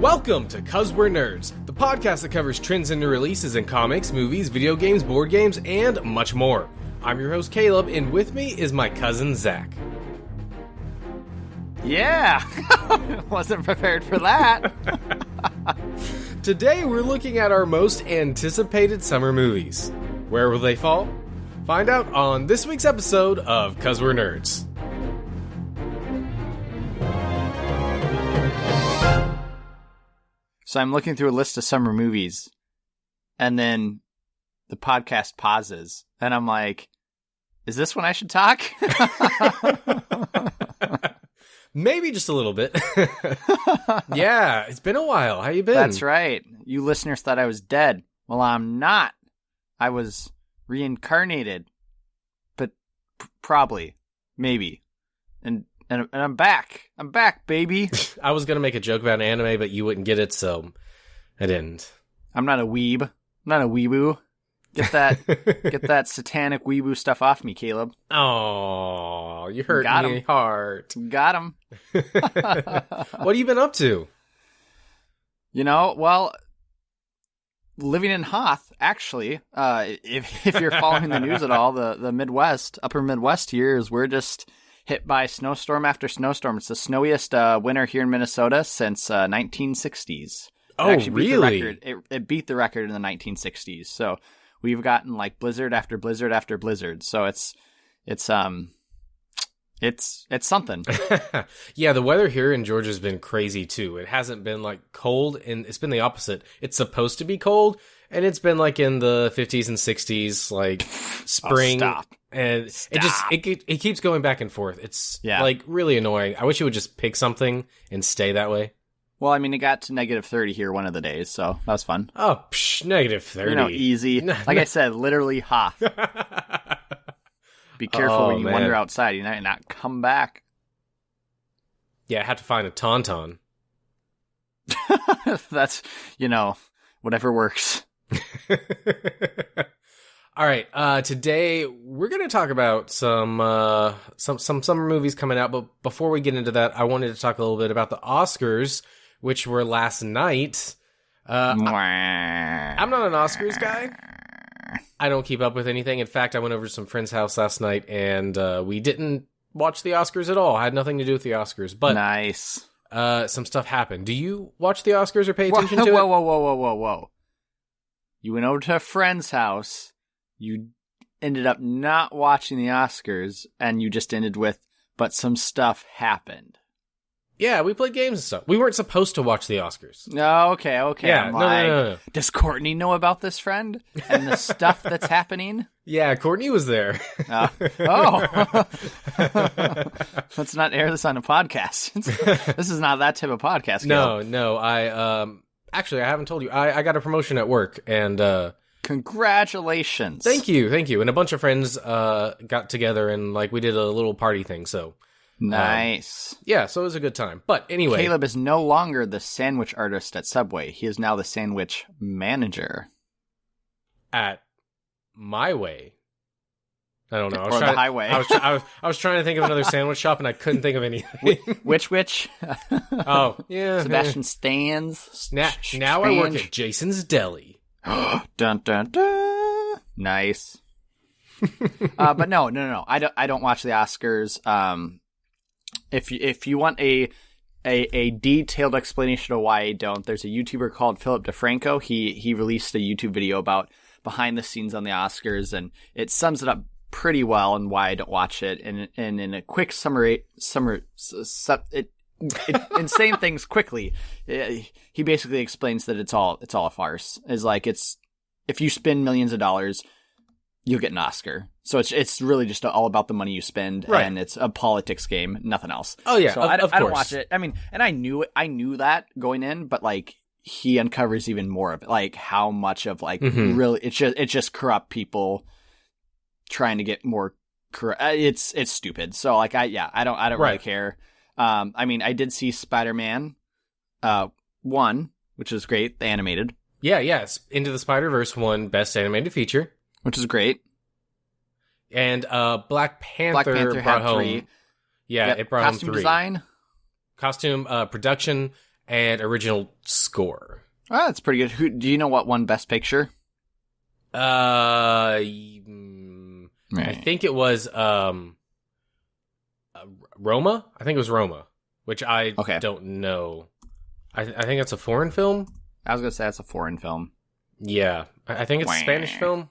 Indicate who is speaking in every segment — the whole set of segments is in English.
Speaker 1: Welcome to 'Cause We're Nerds, the podcast that covers trends and new releases in comics, movies, video games, board games, and much more. I'm your host, Caleb, and with me is my cousin, Zach.
Speaker 2: Yeah, wasn't prepared for that.
Speaker 1: Today, we're looking at our most anticipated summer movies. Where will they fall? Find out on this week's episode of 'Cause We're Nerds.
Speaker 2: So I'm looking through a list of summer movies, and then the podcast pauses, and I'm like, is this when I should talk?
Speaker 1: Maybe just a little bit. Yeah, it's been a while. How you been?
Speaker 2: That's right. You listeners thought I was dead. Well, I'm not. I was reincarnated. But probably. Maybe. And I'm back. I'm back, baby.
Speaker 1: I was going to make a joke about anime, but you wouldn't get it, so I didn't.
Speaker 2: I'm not a weeb. I'm not a weeboo. Get that satanic weeboo stuff off me, Caleb.
Speaker 1: Oh, you hurt
Speaker 2: Got
Speaker 1: me
Speaker 2: him.
Speaker 1: hard.
Speaker 2: Got him.
Speaker 1: What have you been up to?
Speaker 2: You know, well, living in Hoth, actually, if you're following the news at all, the Midwest, upper Midwest here, is we're just hit by snowstorm after snowstorm. It's the snowiest winter here in Minnesota since 1960s.
Speaker 1: Oh, really?
Speaker 2: It beat the record in the 1960s. So we've gotten like blizzard after blizzard after blizzard. So it's something.
Speaker 1: Yeah, the weather here in Georgia has been crazy too. It hasn't been like cold, and it's been the opposite. It's supposed to be cold, and it's been like in the 50s and 60s, like spring.
Speaker 2: Oh, stop.
Speaker 1: And
Speaker 2: Stop.
Speaker 1: it keeps going back and forth. It's
Speaker 2: Yeah.
Speaker 1: like really annoying. I wish it would just pick something and stay that way.
Speaker 2: Well, I mean, it got to negative 30 here one of the days, so that was fun.
Speaker 1: Oh, negative 30.
Speaker 2: You know, easy. Like I said, literally Hoth. Be careful when you wander outside. You might not come back.
Speaker 1: Yeah, I have to find a tauntaun.
Speaker 2: That's, whatever works.
Speaker 1: All right, today we're going to talk about some summer movies coming out, but before we get into that, I wanted to talk a little bit about the Oscars, which were last night. I'm not an Oscars guy. I don't keep up with anything. In fact, I went over to some friend's house last night, and we didn't watch the Oscars at all. I had nothing to do with the Oscars, but
Speaker 2: nice.
Speaker 1: Some stuff happened. Do you watch the Oscars or pay attention to it?
Speaker 2: Whoa. You went over to a friend's house. You ended up not watching the Oscars, and you just ended with, but some stuff happened.
Speaker 1: Yeah, we played games and stuff. We weren't supposed to watch the Oscars.
Speaker 2: No, okay.
Speaker 1: Yeah, no.
Speaker 2: Does Courtney know about this friend and the stuff that's happening?
Speaker 1: Yeah, Courtney was there.
Speaker 2: Let's not air this on a podcast. This is not that type of podcast.
Speaker 1: No. Actually, I haven't told you. I got a promotion at work, and
Speaker 2: congratulations.
Speaker 1: Thank you. And a bunch of friends got together, and like we did a little party thing. So
Speaker 2: nice.
Speaker 1: Yeah, so it was a good time. But anyway,
Speaker 2: Caleb is no longer the sandwich artist at Subway. He is now the sandwich manager
Speaker 1: at My Way. I don't know.
Speaker 2: Or the Highway.
Speaker 1: I was trying to think of another sandwich shop, and I couldn't think of anything.
Speaker 2: Which?
Speaker 1: Oh, yeah.
Speaker 2: Sebastian Stan's.
Speaker 1: Now I work at Jason's Deli.
Speaker 2: Dun dun dun. Nice. But no. I don't watch the Oscars. If you want a detailed explanation of why I don't, there's a YouTuber called Philip DeFranco. He released a YouTube video about behind the scenes on the Oscars, and it sums it up pretty well and why I don't watch it. And in a quick summary, in saying things quickly, he basically explains that it's all a farce. Is like if you spend millions of dollars, you'll get an Oscar. So it's really just all about the money you spend, right. And it's a politics game, nothing else.
Speaker 1: Oh yeah,
Speaker 2: so
Speaker 1: of
Speaker 2: I
Speaker 1: course.
Speaker 2: don't watch it. I mean, and I knew that going in, but like he uncovers even more of it, like how much of like really it's just corrupt people trying to get more corrupt. It's stupid. So like I don't really care. I mean, I did see Spider-Man 1, which is great, the animated.
Speaker 1: Yeah, it's Into the Spider-Verse won Best Animated Feature,
Speaker 2: which is great.
Speaker 1: And Black Panther brought home
Speaker 2: 3.
Speaker 1: Yeah, it brought home 3.
Speaker 2: Costume design,
Speaker 1: production, and original score.
Speaker 2: Oh, that's pretty good. Do you know what won Best Picture?
Speaker 1: I think it was Roma. I think it was Roma, which I don't know. I think it's a foreign film.
Speaker 2: I was gonna say it's a foreign film.
Speaker 1: Yeah, I think it's a Spanish film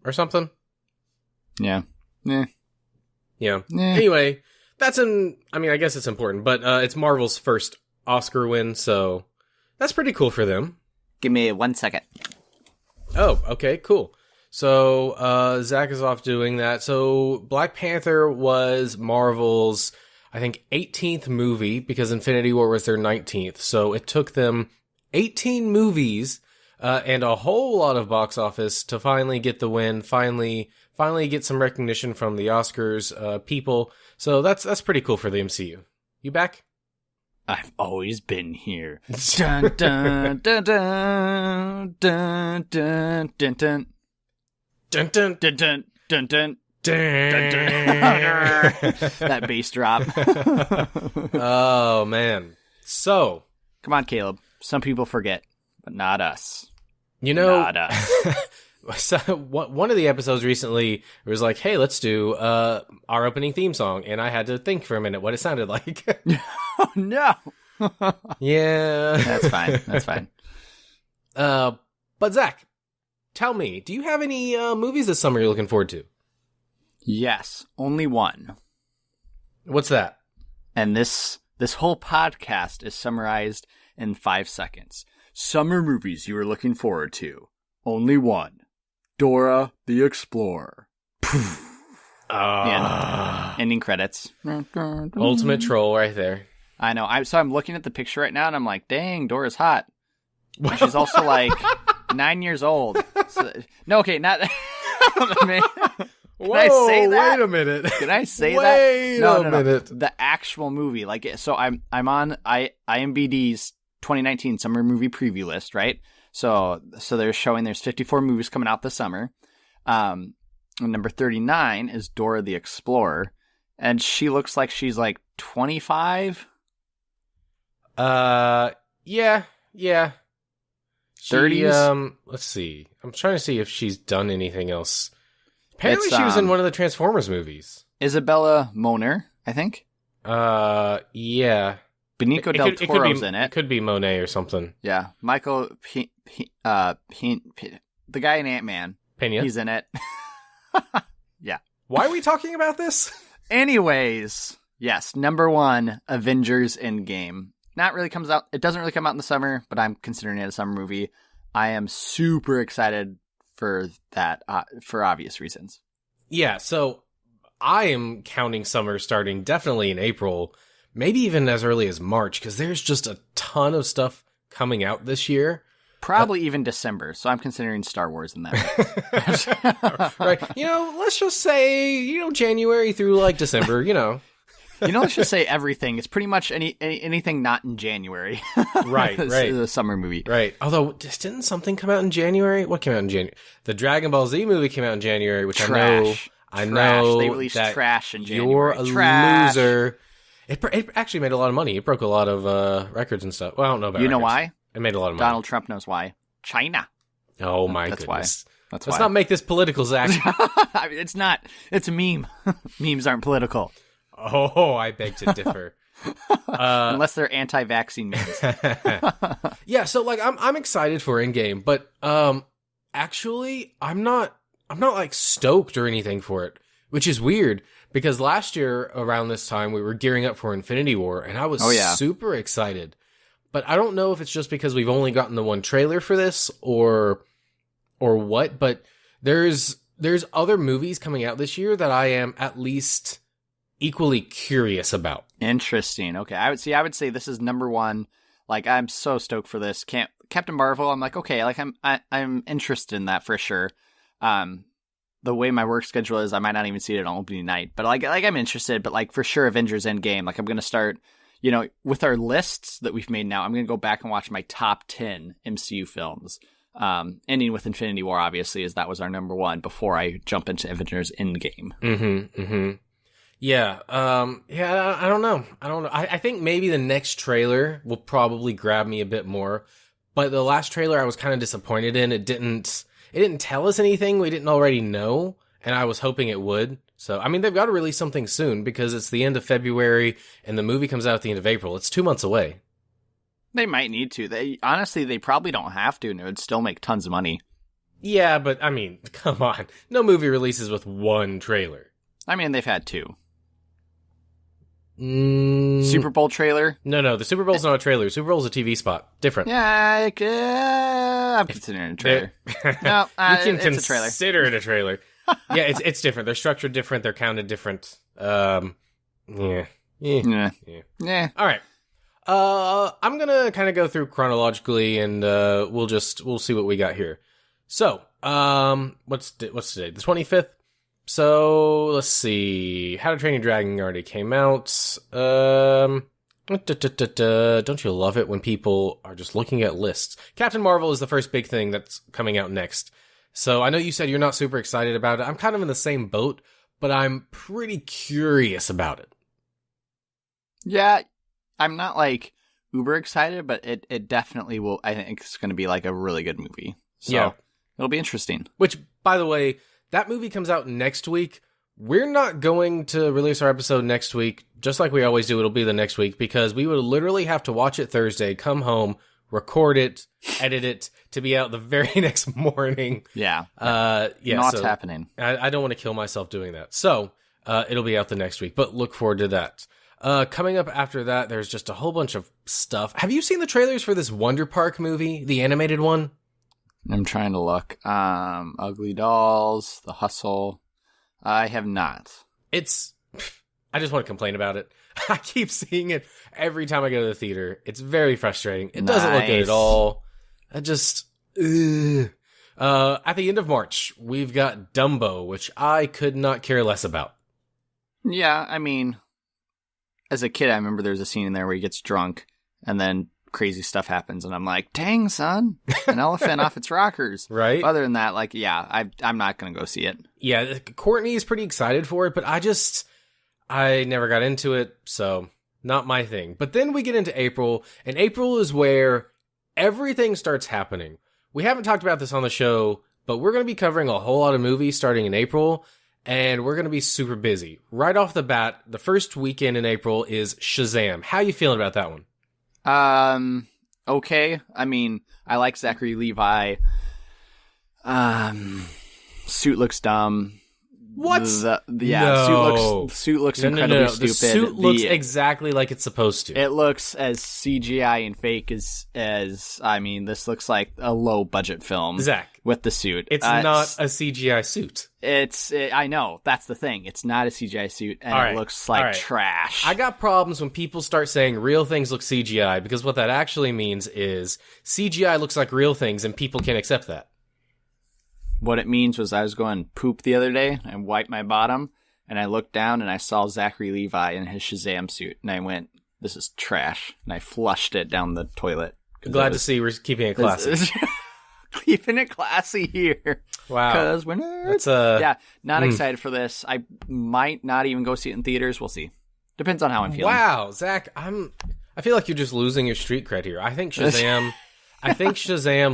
Speaker 1: or something.
Speaker 2: Yeah. Yeah.
Speaker 1: Yeah. Anyway, I guess it's important, but it's Marvel's first Oscar win, so that's pretty cool for them.
Speaker 2: Give me 1 second.
Speaker 1: Oh, okay, cool. So, Zach is off doing that. So, Black Panther was Marvel's, I think, 18th movie, because Infinity War was their 19th. So, it took them 18 movies, and a whole lot of box office to finally get the win, finally get some recognition from the Oscars, people. So, that's pretty cool for the MCU. You back?
Speaker 2: I've always been here. Dun, dun, dun, dun, dun, dun, dun, dun.
Speaker 1: Dun dun
Speaker 2: Dun, dun, dun, dun.
Speaker 1: dun.
Speaker 2: That bass drop.
Speaker 1: Oh man. So,
Speaker 2: come on, Caleb. Some people forget, but not us.
Speaker 1: You know,
Speaker 2: Not us.
Speaker 1: so, one of the episodes recently was like, hey, let's do our opening theme song. And I had to think for a minute what it sounded like.
Speaker 2: Oh, no.
Speaker 1: Yeah.
Speaker 2: That's fine. That's fine.
Speaker 1: But Zach, tell me, do you have any movies this summer you're looking forward to?
Speaker 2: Yes. Only one.
Speaker 1: What's that?
Speaker 2: And this whole podcast is summarized in 5 seconds. Summer movies you are looking forward to. Only one. Dora the Explorer. Ending credits.
Speaker 1: Ultimate troll right there.
Speaker 2: I know. I'm looking at the picture right now, and I'm like, dang, Dora's hot. And she's also like 9 years old. So, no, okay, not. Can I say that?
Speaker 1: Wait a minute.
Speaker 2: Can I say that?
Speaker 1: Wait a minute.
Speaker 2: The actual movie, like, so I'm on IMDb's 2019 summer movie preview list, right? So they're showing there's 54 movies coming out this summer. Number 39 is Dora the Explorer, and she looks like she's like 25.
Speaker 1: Yeah. She,
Speaker 2: 30s.
Speaker 1: Let's see. I'm trying to see if she's done anything else. Apparently, she was in one of the Transformers movies.
Speaker 2: Isabella Moner, I think.
Speaker 1: Yeah.
Speaker 2: Benicio del Toro's in it.
Speaker 1: It could be Monet or something.
Speaker 2: Yeah, Michael, the guy in Ant-Man.
Speaker 1: Pena.
Speaker 2: He's in it. Yeah.
Speaker 1: Why are we talking about this?
Speaker 2: Anyways, yes, number one, Avengers Endgame. It doesn't really come out in the summer, but I'm considering it a summer movie. I am super excited for that, for obvious reasons.
Speaker 1: Yeah, so I am counting summer starting definitely in April, maybe even as early as March, because there's just a ton of stuff coming out this year.
Speaker 2: Probably even December, so I'm considering Star Wars in that.
Speaker 1: Right. Let's just say, January through like December,
Speaker 2: Let's just say everything. It's pretty much anything not in January.
Speaker 1: Right.
Speaker 2: It's a summer movie.
Speaker 1: Right. Although, didn't something come out in January? What came out in January? The Dragon Ball Z movie came out in January, which
Speaker 2: Trash.
Speaker 1: I know
Speaker 2: They released
Speaker 1: that
Speaker 2: trash in January.
Speaker 1: You're a
Speaker 2: Trash.
Speaker 1: loser. It actually made a lot of money. It broke a lot of records and stuff. Well, I don't know about
Speaker 2: You know
Speaker 1: records.
Speaker 2: why?
Speaker 1: It made a lot of money.
Speaker 2: Donald Trump knows why. China.
Speaker 1: Oh my
Speaker 2: That's
Speaker 1: goodness.
Speaker 2: why. That's
Speaker 1: Let's
Speaker 2: why.
Speaker 1: not make this political, Zach.
Speaker 2: I mean, it's not. It's a meme. Memes aren't political.
Speaker 1: Oh, I beg to differ.
Speaker 2: Unless they're anti-vaccine memes.
Speaker 1: Yeah, so like I'm excited for Endgame, but actually I'm not like stoked or anything for it, which is weird because last year around this time we were gearing up for Infinity War and I was super excited. But I don't know if it's just because we've only gotten the one trailer for this or what, but there's other movies coming out this year that I am at least equally curious about.
Speaker 2: Interesting. Okay. I would say this is number one. Like, I'm so stoked for this. Captain Marvel, I'm like, okay, like I'm interested in that for sure. The way my work schedule is, I might not even see it on opening night, but like I'm interested, but like for sure Avengers Endgame, like I'm going to start, with our lists that we've made now, I'm going to go back and watch my top 10 MCU films. Ending with Infinity War, obviously, as that was our number one before I jump into Avengers Endgame.
Speaker 1: Yeah, I don't know. I think maybe the next trailer will probably grab me a bit more. But the last trailer I was kind of disappointed in. It didn't tell us anything we didn't already know, and I was hoping it would. So, I mean, they've got to release something soon because it's the end of February and the movie comes out at the end of April. It's 2 months away.
Speaker 2: They might need to. They probably don't have to, and it would still make tons of money.
Speaker 1: Yeah, but I mean, come on. No movie releases with one trailer.
Speaker 2: I mean, they've had 2. Super Bowl trailer?
Speaker 1: No, the Super Bowl's not a trailer. Super Bowl's a TV spot. Different.
Speaker 2: Yeah, I'm considering it a trailer. No,
Speaker 1: you can
Speaker 2: it's a trailer.
Speaker 1: Consider it a trailer. Yeah, it's different. They're structured different. They're counted different. Yeah. All right. I'm gonna kind of go through chronologically, and we'll see what we got here. So, what's today? The 25th. So let's see. How to Train Your Dragon already came out. Don't you love it when people are just looking at lists? Captain Marvel is the first big thing that's coming out next. So I know you said you're not super excited about it. I'm kind of in the same boat, but I'm pretty curious about it.
Speaker 2: Yeah, I'm not like uber excited, but it definitely will. I think it's going to be like a really good movie. So yeah. It'll be interesting.
Speaker 1: Which, by the way, that movie comes out next week. We're not going to release our episode next week, just like we always do. It'll be the next week because we would literally have to watch it Thursday, come home, record it, edit it to be out the very next morning.
Speaker 2: Yeah.
Speaker 1: What's
Speaker 2: happening?
Speaker 1: I don't want to kill myself doing that. So it'll be out the next week, but look forward to that. Coming up after that, there's just a whole bunch of stuff. Have you seen the trailers for this Wonder Park movie, the animated one?
Speaker 2: I'm trying to look. Ugly Dolls, The Hustle. I have not.
Speaker 1: I just want to complain about it. I keep seeing it every time I go to the theater. It's very frustrating. It doesn't look good at all. At the end of March, we've got Dumbo, which I could not care less about.
Speaker 2: Yeah, I mean, as a kid, I remember there's a scene in there where he gets drunk, and then crazy stuff happens, and I'm like, dang, son, an elephant off its rockers.
Speaker 1: Right?
Speaker 2: Other than that, like, yeah, I'm not going to go see it.
Speaker 1: Yeah, Courtney is pretty excited for it, but I never got into it, so not my thing. But then we get into April, and April is where everything starts happening. We haven't talked about this on the show, but we're going to be covering a whole lot of movies starting in April, and we're going to be super busy. Right off the bat, the first weekend in April is Shazam. How you feeling about that one?
Speaker 2: Okay. I mean, I like Zachary Levi. Suit looks dumb.
Speaker 1: What?
Speaker 2: No. Suit looks incredibly stupid.
Speaker 1: The suit looks exactly like it's supposed to.
Speaker 2: It looks as CGI and fake as this looks like a low budget film.
Speaker 1: Zach,
Speaker 2: with the suit.
Speaker 1: It's not a CGI suit.
Speaker 2: I know. That's the thing. It's not a CGI suit, and it looks like trash.
Speaker 1: I got problems when people start saying real things look CGI, because what that actually means is CGI looks like real things, and people can't accept that.
Speaker 2: What it means was I was going poop the other day and wiped my bottom, and I looked down and I saw Zachary Levi in his Shazam suit, and I went, this is trash, and I flushed it down the toilet.
Speaker 1: Glad to see we're keeping it classy.
Speaker 2: Keeping it classy here.
Speaker 1: Wow.
Speaker 2: Because we're nerds. Not excited for this. I might not even go see it in theaters. We'll see. Depends on how I'm feeling.
Speaker 1: Wow, Zach, I feel like you're just losing your street cred here. I think Shazam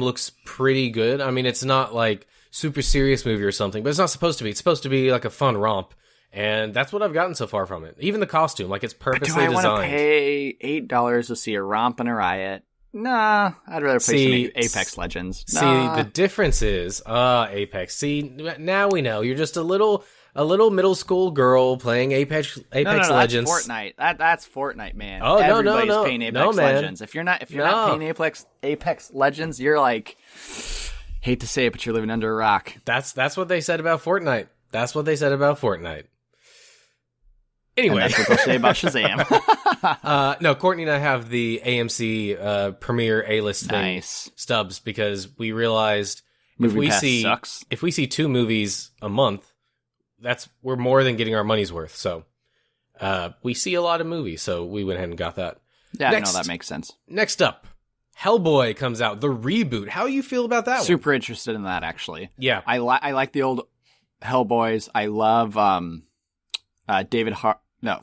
Speaker 1: looks pretty good. I mean, it's not like super serious movie or something, but it's not supposed to be. It's supposed to be like a fun romp, and that's what I've gotten so far from it. Even the costume, like it's purposely designed. Do I want to
Speaker 2: pay $8 to see a romp and a riot? Nah, I'd rather play some Apex Legends. Nah.
Speaker 1: See, the difference is, Apex. See, now we know you're just a little middle school girl playing Apex Legends.
Speaker 2: That's Fortnite. That's Fortnite, man.
Speaker 1: Oh,
Speaker 2: everybody's
Speaker 1: no,
Speaker 2: paying Apex Legends. If you're not paying Apex Legends, you're like, hate to say it, but you're living under a rock.
Speaker 1: That's what they said about Fortnite. Anyway,
Speaker 2: and that's what they'll say about Shazam.
Speaker 1: No, Courtney and I have the AMC Premiere A-list thing stubs, because we realized if we see 2 movies a month, we're more than getting our money's worth. So we see a lot of movies, so we went ahead and got that.
Speaker 2: Yeah, no, that makes sense.
Speaker 1: Next up, Hellboy comes out, the reboot. How do you feel about that one?
Speaker 2: Super interested in that, actually.
Speaker 1: Yeah.
Speaker 2: I like the old Hellboys. I love David no.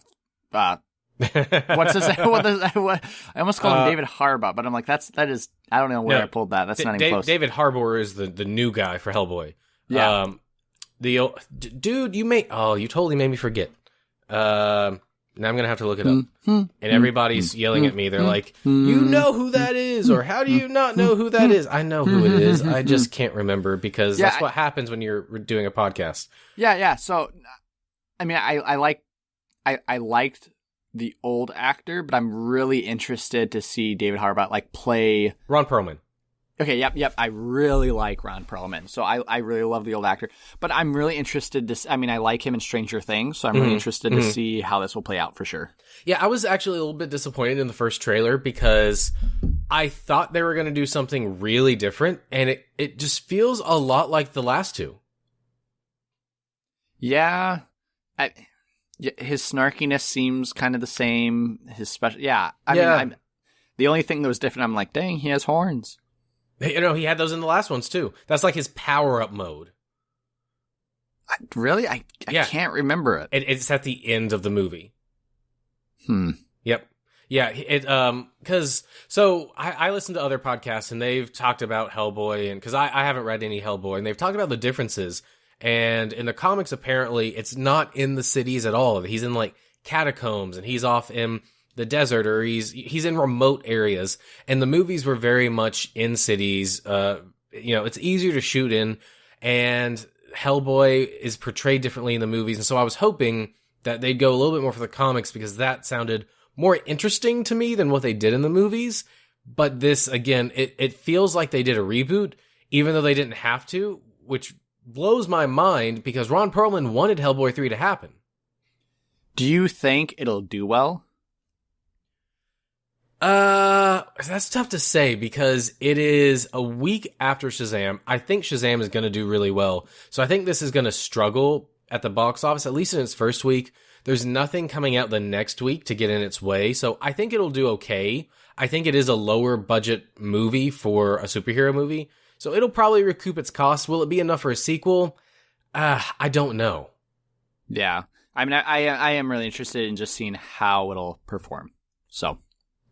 Speaker 2: What's his what I almost called him David Harbour, but I'm like, that is, I don't know where I pulled that. That's not even close.
Speaker 1: David Harbour is the new guy for Hellboy.
Speaker 2: Yeah.
Speaker 1: Dude, you totally made me forget. Now I'm going to have to look it up. And everybody's yelling at me. They're like, you know who that is? Or how do you not know who that is? I know who it is. I just can't remember because that's what happens when you're doing a podcast.
Speaker 2: Yeah. So, I mean, I liked the old actor, but I'm really interested to see David Harbour play
Speaker 1: Ron Perlman.
Speaker 2: Okay, yep. I really like Ron Perlman, so I really love the old actor. But I'm really interested to. I mean, I like him in Stranger Things, so I'm really interested to see how this will play out for sure.
Speaker 1: Yeah, I was actually a little bit disappointed in the first trailer because I thought they were going to do something really different, and it just feels a lot like the last two.
Speaker 2: Yeah, his snarkiness seems kind of the same. His special, I mean, the only thing that was different, I'm like, dang, he has horns.
Speaker 1: You know, he had those in the last ones, too. That's like his power-up mode.
Speaker 2: Really? I can't remember it.
Speaker 1: It's at the end of the movie. Yep. Yeah, because, so, I listened to other podcasts, and they've talked about Hellboy, and because I haven't read any Hellboy, and they've talked about the differences, and in the comics, apparently, it's not in the cities at all. He's in, catacombs, and he's off in the desert, or he's in remote areas, and the movies were very much in cities. It's easier to shoot in, and Hellboy is portrayed differently in the movies, and so I was hoping that they'd go a little bit more for the comics because that sounded more interesting to me than what they did in the movies. But this, again, it feels like they did a reboot, even though they didn't have to, which blows my mind because Ron Perlman wanted Hellboy 3 to happen.
Speaker 2: Do you think it'll do well?
Speaker 1: That's tough to say because it is a week after Shazam. I think Shazam is going to do really well. So I think this is going to struggle at the box office, at least in its first week. There's nothing coming out the next week to get in its way. So I think it'll do okay. I think it is a lower budget movie for a superhero movie. So it'll probably recoup its costs. Will it be enough for a sequel? I don't know.
Speaker 2: Yeah. I mean, I am really interested in just seeing how it'll perform. So.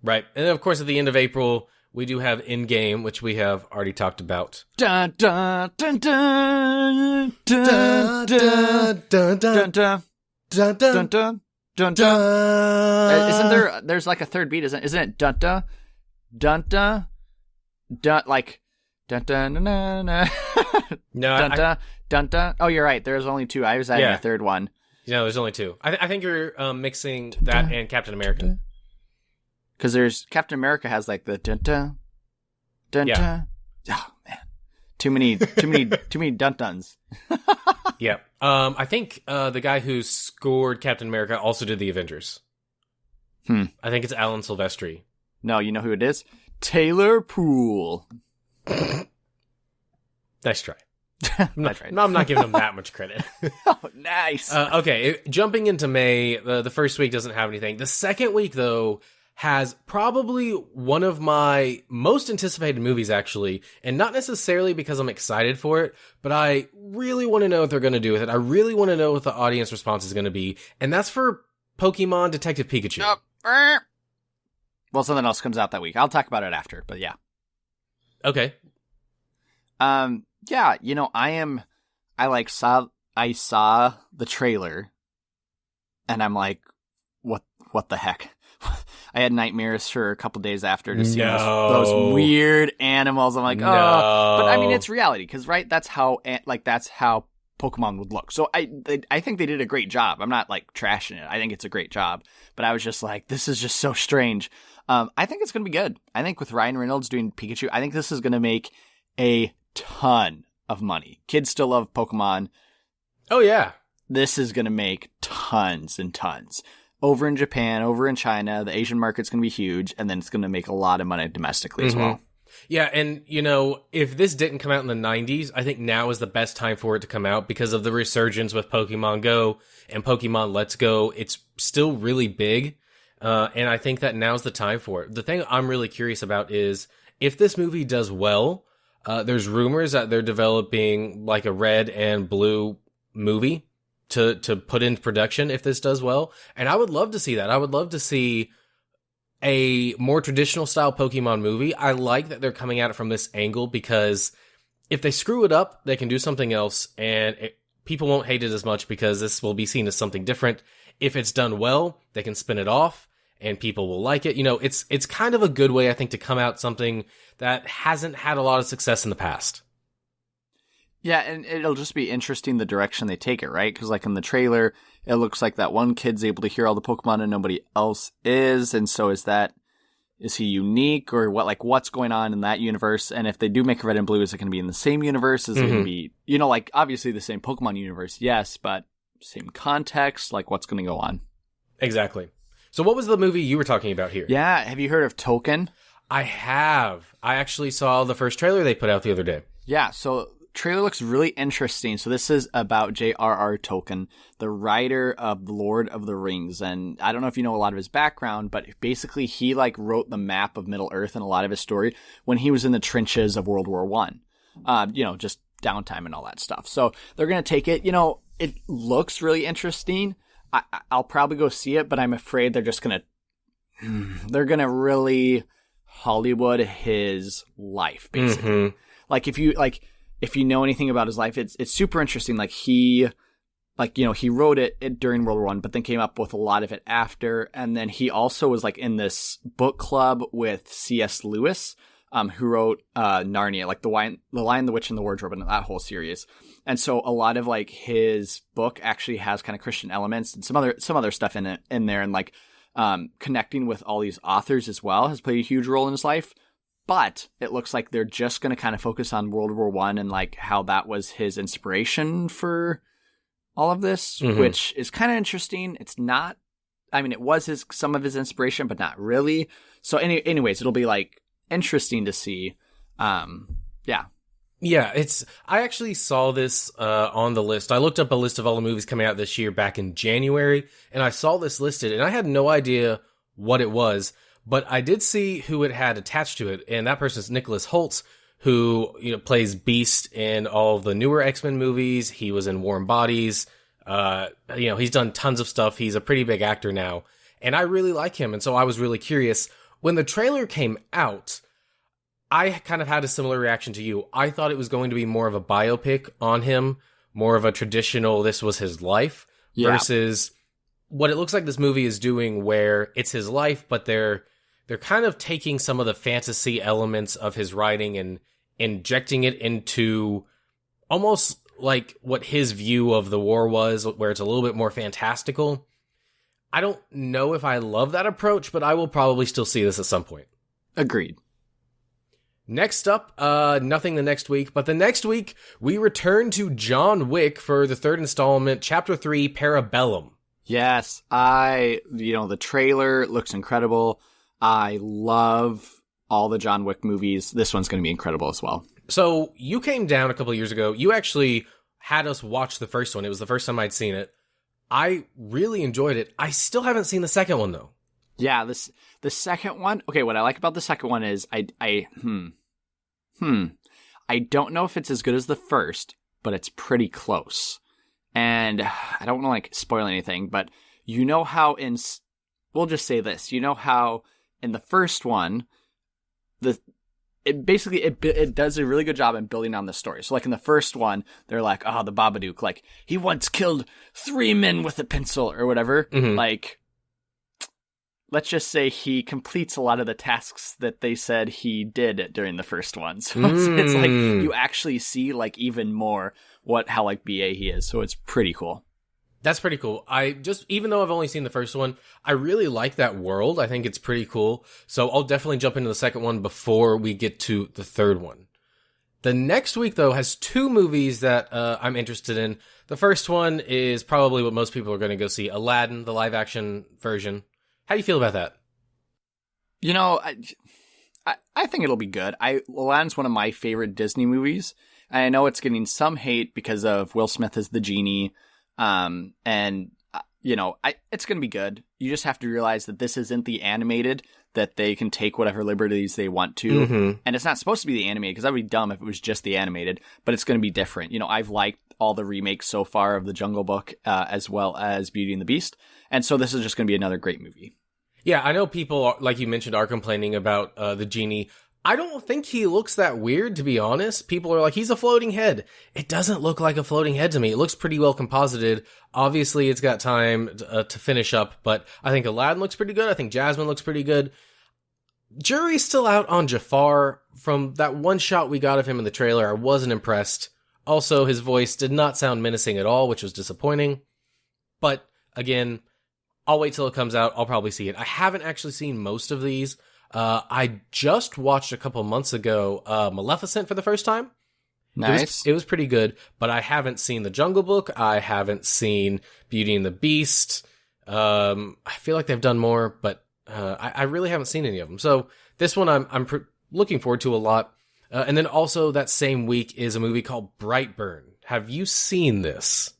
Speaker 1: Right. And then, of course, at the end of April, we do have Endgame, which we have already talked about.
Speaker 2: Dun, dun, dun, dun, dun, dun, dun, dun, dun, dun, dun, dun, dun, dun. Isn't there's a third beat, isn't it? Dun, dun, dun, dun, dun, dun, dun, dun, dun, dun.
Speaker 1: No,
Speaker 2: dun, dun, dun, dun. Oh, you're right. There's only two. I was adding a third one.
Speaker 1: No, there's only two. I think you're mixing that and Captain America.
Speaker 2: Because there's Captain America has the dun dun dun dun. Oh man, too many dun duns.
Speaker 1: Yeah. I think the guy who scored Captain America also did the Avengers. I think it's Alan Silvestri.
Speaker 2: No, you know who it is? Taylor Poole.
Speaker 1: Nice try.
Speaker 2: I'm
Speaker 1: not giving him that much credit.
Speaker 2: Oh, nice.
Speaker 1: Okay, jumping into May, the first week doesn't have anything. The second week, though, has probably one of my most anticipated movies, actually, and not necessarily because I'm excited for it, but I really want to know what they're going to do with it. I really want to know what the audience response is going to be, and that's for Pokemon Detective Pikachu.
Speaker 2: Well, something else comes out that week. I'll talk about it after, but yeah.
Speaker 1: Okay.
Speaker 2: Yeah, I saw the trailer, and I'm like, what the heck? I had nightmares for a couple days after to see those weird animals. I'm like, oh, but I mean, it's reality because that's how Pokemon would look. So I think they did a great job. I'm not trashing it. I think it's a great job, but I was just like, this is just so strange. I think it's going to be good. I think with Ryan Reynolds doing Pikachu, I think this is going to make a ton of money. Kids still love Pokemon.
Speaker 1: Oh yeah.
Speaker 2: This is going to make tons and tons. Over in Japan, over in China, the Asian market's going to be huge, and then it's going to make a lot of money domestically as well.
Speaker 1: Yeah, and, if this didn't come out in the 90s, I think now is the best time for it to come out because of the resurgence with Pokemon Go and Pokemon Let's Go. It's still really big, and I think that now's the time for it. The thing I'm really curious about is if this movie does well, there's rumors that they're developing a red and blue movie to put into production if this does well. And I would love to see that. I would love to see a more traditional style Pokemon movie. I like that they're coming at it from this angle, because if they screw it up, they can do something else, and people won't hate it as much because this will be seen as something different. If it's done well, they can spin it off and people will like it. You know, it's kind of a good way, I think, to come out something that hasn't had a lot of success in the past.
Speaker 2: Yeah, and it'll just be interesting the direction they take it, right? Because like in the trailer, it looks like that one kid's able to hear all the Pokemon and nobody else is. And so is he unique, or what's going on in that universe? And if they do make a Red and Blue, is it going to be in the same universe? Is it going to be, like obviously the same Pokemon universe? Yes, but same context, like what's going to go on?
Speaker 1: Exactly. So what was the movie you were talking about here?
Speaker 2: Yeah. Have you heard of Token?
Speaker 1: I have. I actually saw the first trailer they put out the other day.
Speaker 2: Yeah. So trailer looks really interesting. So this is about J.R.R. Tolkien, the writer of The Lord of the Rings. And I don't know if you know a lot of his background, but basically he wrote the map of Middle Earth and a lot of his story when he was in the trenches of World War One. Just downtime and all that stuff. So they're going to take it. It looks really interesting. I'll probably go see it, but I'm afraid they're just going to really Hollywood his life, basically. If you know anything about his life, it's super interesting. He wrote it during World War I, but then came up with a lot of it after. And then he also was in this book club with C.S. Lewis, who wrote Narnia, The Lion, the Witch, and the Wardrobe, and that whole series. And so a lot of his book actually has kind of Christian elements and some other stuff in there, and connecting with all these authors as well has played a huge role in his life. But it looks like they're just going to kind of focus on World War One and how that was his inspiration for all of this, which is kind of interesting. It's not, it was some of his inspiration, but not really. So anyways, it'll be interesting to see. Yeah.
Speaker 1: Yeah, I actually saw this on the list. I looked up a list of all the movies coming out this year back in January, and I saw this listed, and I had no idea what it was. But I did see who it had attached to it, and that person is Nicholas Hoult, who plays Beast in all of the newer X-Men movies. He was in Warm Bodies. He's done tons of stuff. He's a pretty big actor now, and I really like him. And so I was really curious. When the trailer came out, I kind of had a similar reaction to you. I thought it was going to be more of a biopic on him, more of a traditional, this was his life, versus what it looks like this movie is doing, where it's his life, but they're kind of taking some of the fantasy elements of his writing and injecting it into almost like what his view of the war was, where it's a little bit more fantastical. I don't know if I love that approach, but I will probably still see this at some point.
Speaker 2: Agreed.
Speaker 1: Next up, nothing the next week, but the next week we return to John Wick for the third installment, Chapter 3, Parabellum.
Speaker 2: Yes, the trailer looks incredible. I love all the John Wick movies. This one's going to be incredible as well.
Speaker 1: So you came down a couple of years ago. You actually had us watch the first one. It was the first time I'd seen it. I really enjoyed it. I still haven't seen the second one, though.
Speaker 2: Yeah, the second one. Okay, what I like about the second one is I don't know if it's as good as the first, but it's pretty close. And I don't want to spoil anything, but how we'll just say this. How in the first one, it does a really good job in building on the story. So in the first one, they're the Babadook, he once killed 3 men with a pencil or whatever. Let's just say he completes a lot of the tasks that they said he did during the first one. So it's you actually see even more how BA he is. So it's pretty cool.
Speaker 1: That's pretty cool. Even though I've only seen the first one, I really like that world. I think it's pretty cool. So I'll definitely jump into the second one before we get to the third one. The next week, though, has 2 movies that I'm interested in. The first one is probably what most people are going to go see, Aladdin, the live-action version. How do you feel about that?
Speaker 2: I think it'll be good. Aladdin's one of my favorite Disney movies. And I know it's getting some hate because of Will Smith as the genie. It's going to be good. You just have to realize that this isn't the animated, that they can take whatever liberties they want to. And it's not supposed to be the animated, because that would be dumb if it was just the animated, but it's going to be different. I've liked all the remakes so far of The Jungle Book, as well as Beauty and the Beast. And so this is just going to be another great movie.
Speaker 1: Yeah, I know people, like you mentioned, are complaining about the genie. I don't think he looks that weird, to be honest. People are like, he's a floating head. It doesn't look like a floating head to me. It looks pretty well composited. Obviously, it's got time to finish up, but I think Aladdin looks pretty good. I think Jasmine looks pretty good. Jury's still out on Jafar. From that one shot we got of him in the trailer, I wasn't impressed. Also, his voice did not sound menacing at all, which was disappointing. But, again, I'll wait till it comes out. I'll probably see it. I haven't actually seen most of these. I just watched a couple months ago Maleficent for the first time.
Speaker 2: Nice.
Speaker 1: It was pretty good, but I haven't seen The Jungle Book. I haven't seen Beauty and the Beast. I feel like they've done more, but I really haven't seen any of them. So this one I'm looking forward to a lot. And then also that same week is a movie called Brightburn. Have you seen this?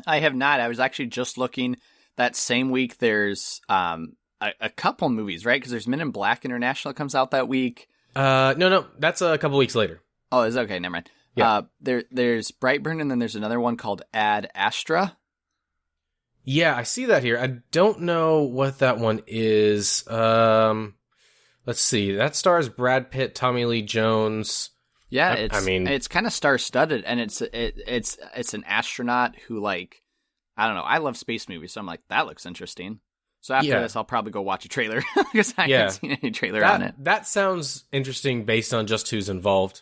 Speaker 2: I have not. I was actually just looking. That same week, there's a couple movies, right? Because there's Men in Black International comes out that week.
Speaker 1: No, that's a couple weeks later.
Speaker 2: Oh, is okay. Never mind. Yeah. There's Brightburn, and then there's another one called Ad Astra.
Speaker 1: Yeah, I see that here. I don't know what that one is. Let's see. That stars Brad Pitt, Tommy Lee Jones.
Speaker 2: Yeah, it's kind of star-studded, and it's an astronaut who, like, I don't know. I love space movies, so I'm like, that looks interesting. So after this, I'll probably go watch a trailer because I haven't seen any trailer on it.
Speaker 1: That sounds interesting based on just who's involved.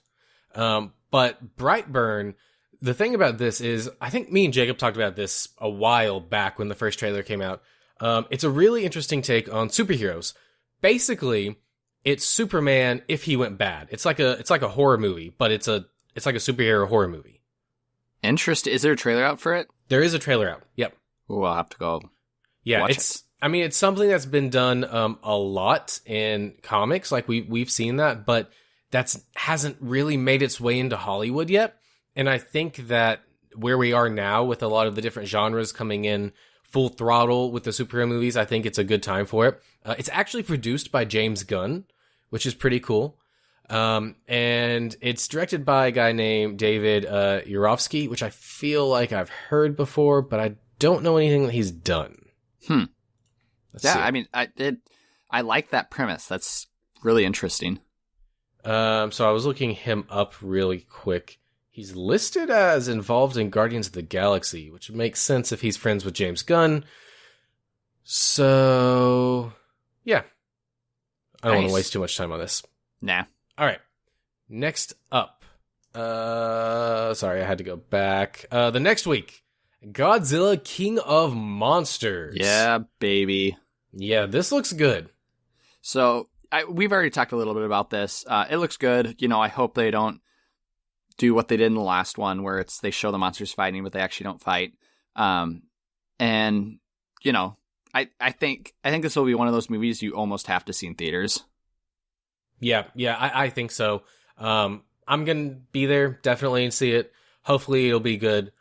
Speaker 1: But Brightburn, the thing about this is, I think me and Jacob talked about this a while back when the first trailer came out. It's a really interesting take on superheroes. Basically, it's Superman if he went bad. It's like a horror movie, but it's like a superhero horror movie.
Speaker 2: Interesting. Is there a trailer out for it?
Speaker 1: There is a trailer out. Yep.
Speaker 2: Ooh, I'll have to go.
Speaker 1: Yeah, it's something that's been done a lot in comics. Like we've seen that, but hasn't really made its way into Hollywood yet. And I think that where we are now with a lot of the different genres coming in full throttle with the superhero movies, I think it's a good time for it. It's actually produced by James Gunn, which is pretty cool. And it's directed by a guy named David Yurovsky, which I feel like I've heard before, but I don't know anything that he's done. Let's see.
Speaker 2: I mean, I like that premise. That's really interesting.
Speaker 1: So I was looking him up really quick. He's listed as involved in Guardians of the Galaxy, which makes sense if he's friends with James Gunn. So, yeah. I don't want to waste too much time on this.
Speaker 2: Nah.
Speaker 1: All right. Next up. Sorry, I had to go back. The next week, Godzilla King of Monsters.
Speaker 2: Yeah, baby.
Speaker 1: Yeah, this looks good.
Speaker 2: So, we've already talked a little bit about this. It looks good. You know, I hope they don't do what they did in the last one, where they show the monsters fighting, but they actually don't fight. And, you know, I think this will be one of those movies you almost have to see in theaters.
Speaker 1: Yeah, I think so. I'm going to be there, definitely, and see it. Hopefully it'll be good.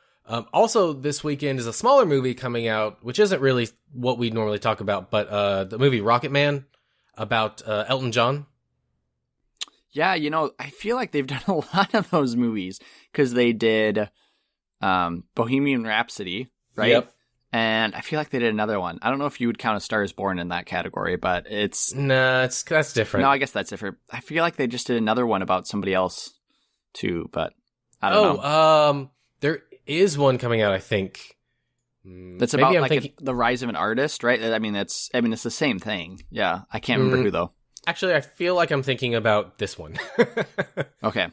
Speaker 1: Also, this weekend is a smaller movie coming out, which isn't really what we normally talk about, but the movie Rocket Man about Elton John.
Speaker 2: Yeah, you know, I feel like they've done a lot of those movies, because they did Bohemian Rhapsody, right?
Speaker 1: Yep.
Speaker 2: And I feel like they did another one. I don't know if you would count A Star Is Born in that category, but it's...
Speaker 1: Nah, that's different.
Speaker 2: No, I guess that's different. I feel like they just did another one about somebody else, too, but I don't know.
Speaker 1: There is one coming out, I think.
Speaker 2: That's about the rise of an artist, right? I mean, it's the same thing. Yeah, I can't remember who, though.
Speaker 1: Actually, I feel like I'm thinking about this one.
Speaker 2: Okay.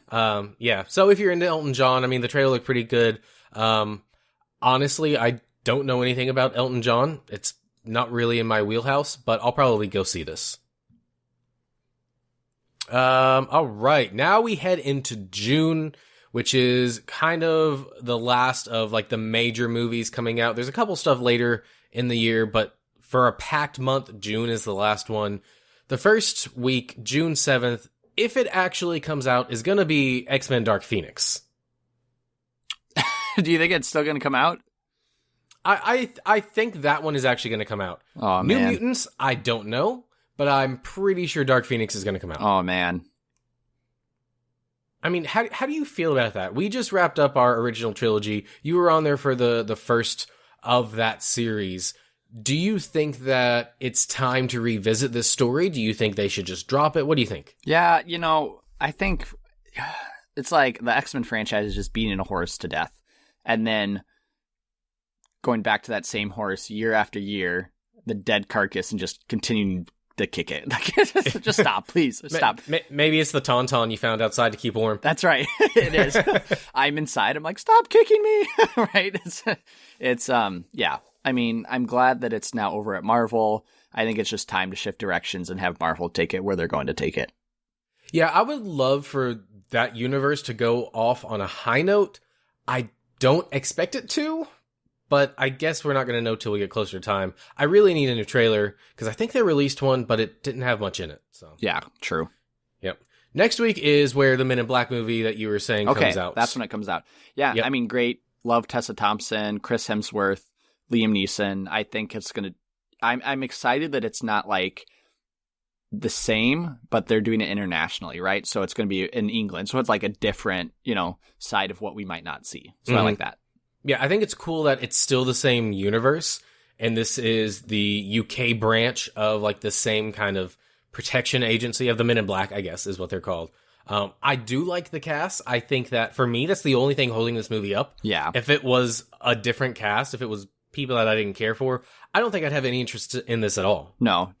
Speaker 1: Yeah. So if you're into Elton John, I mean, the trailer looked pretty good. Honestly, I don't know anything about Elton John. It's not really in my wheelhouse, but I'll probably go see this. All right. Now we head into June, which is kind of the last of like the major movies coming out. There's a couple stuff later in the year, but for a packed month, June is the last one. The first week, June 7th, if it actually comes out, is going to be X-Men Dark Phoenix.
Speaker 2: Do you think it's still going to come out?
Speaker 1: I think that one is actually going to come out.
Speaker 2: Oh,
Speaker 1: New
Speaker 2: man.
Speaker 1: Mutants, I don't know, but I'm pretty sure Dark Phoenix is going to come out.
Speaker 2: Oh, man.
Speaker 1: I mean, how do you feel about that? We just wrapped up our original trilogy. You were on there for the first of that series. Do you think that it's time to revisit this story? Do you think they should just drop it? What do you think?
Speaker 2: Yeah, I think it's like the X-Men franchise is just beating a horse to death. And then going back to that same horse year after year, the dead carcass, and just continuing to kick it. Just stop, please. Stop.
Speaker 1: Maybe it's the tauntaun you found outside to keep warm.
Speaker 2: That's right. It is. I'm inside. I'm like, stop kicking me. Right? It's yeah. I mean, I'm glad that it's now over at Marvel. I think it's just time to shift directions and have Marvel take it where they're going to take it.
Speaker 1: Yeah, I would love for that universe to go off on a high note. I don't expect it to, but I guess we're not going to know till we get closer to time. I really need a new trailer, because I think they released one, but it didn't have much in it. So
Speaker 2: yeah, true.
Speaker 1: Yep. Next week is where the Men in Black movie that you were saying comes out.
Speaker 2: That's when it comes out. Yeah, yep. I mean, great. Love Tessa Thompson, Chris Hemsworth, Liam Neeson. I think it's going to... I'm excited that it's not like the same, but they're doing it internationally, right? So it's going to be in England. So it's like a different, side of what we might not see. So I like that.
Speaker 1: Yeah, I think it's cool that it's still the same universe, and this is the UK branch of like the same kind of protection agency of the Men in Black, I guess is what they're called. I do like the cast. I think that for me, that's the only thing holding this movie up.
Speaker 2: Yeah.
Speaker 1: If it was a different cast, if it was people that I didn't care for, I don't think I'd have any interest in this at all.
Speaker 2: No.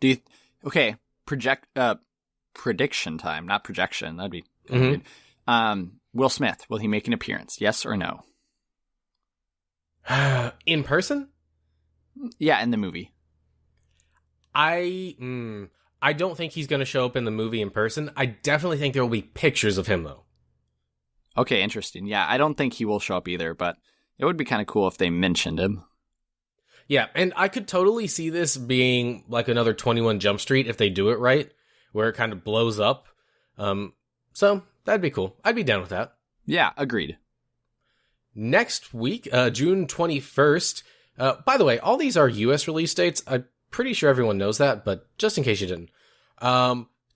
Speaker 2: Prediction time, not projection. That'd be good. Will Smith, will he make an appearance? Yes or no?
Speaker 1: In person?
Speaker 2: Yeah, in the movie.
Speaker 1: I don't think he's going to show up in the movie in person. I definitely think there will be pictures of him, though.
Speaker 2: Okay, interesting. Yeah, I don't think he will show up either, but it would be kind of cool if they mentioned him.
Speaker 1: Yeah, and I could totally see this being like another 21 Jump Street if they do it right, where it kind of blows up. So that'd be cool. I'd be down with that.
Speaker 2: Yeah, agreed.
Speaker 1: Next week, June 21st. By the way, all these are U.S. release dates. I'm pretty sure everyone knows that, but just in case you didn't.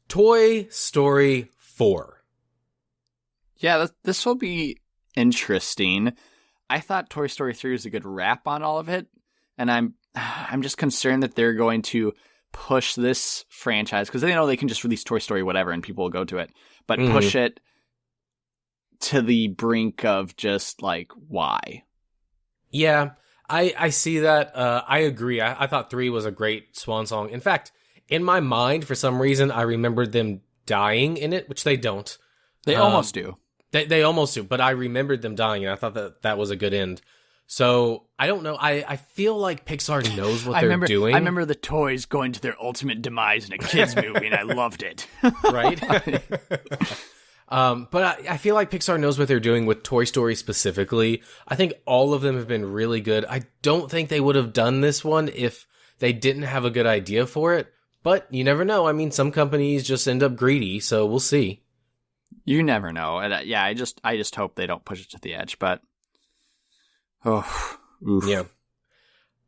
Speaker 1: Toy Story 4.
Speaker 2: Yeah, this will be interesting. I thought Toy Story 3 was a good wrap on all of it, and I'm just concerned that they're going to push this franchise, because they know they can just release Toy Story whatever and people will go to it, but push it to the brink of just like, why?
Speaker 1: Yeah, I see that. I agree. I thought 3 was a great swan song. In fact, in my mind, for some reason, I remembered them dying in it, which they don't.
Speaker 2: They almost do.
Speaker 1: They almost do, but I remembered them dying, and I thought that was a good end. So, I don't know. I feel like Pixar knows what they're doing.
Speaker 2: I remember the toys going to their ultimate demise in a kid's movie, and I loved it.
Speaker 1: Right? But I feel like Pixar knows what they're doing with Toy Story specifically. I think all of them have been really good. I don't think they would have done this one if they didn't have a good idea for it. But you never know. I mean, some companies just end up greedy, so we'll see.
Speaker 2: You never know. And yeah, I just hope they don't push it to the edge. But oof.
Speaker 1: Yeah.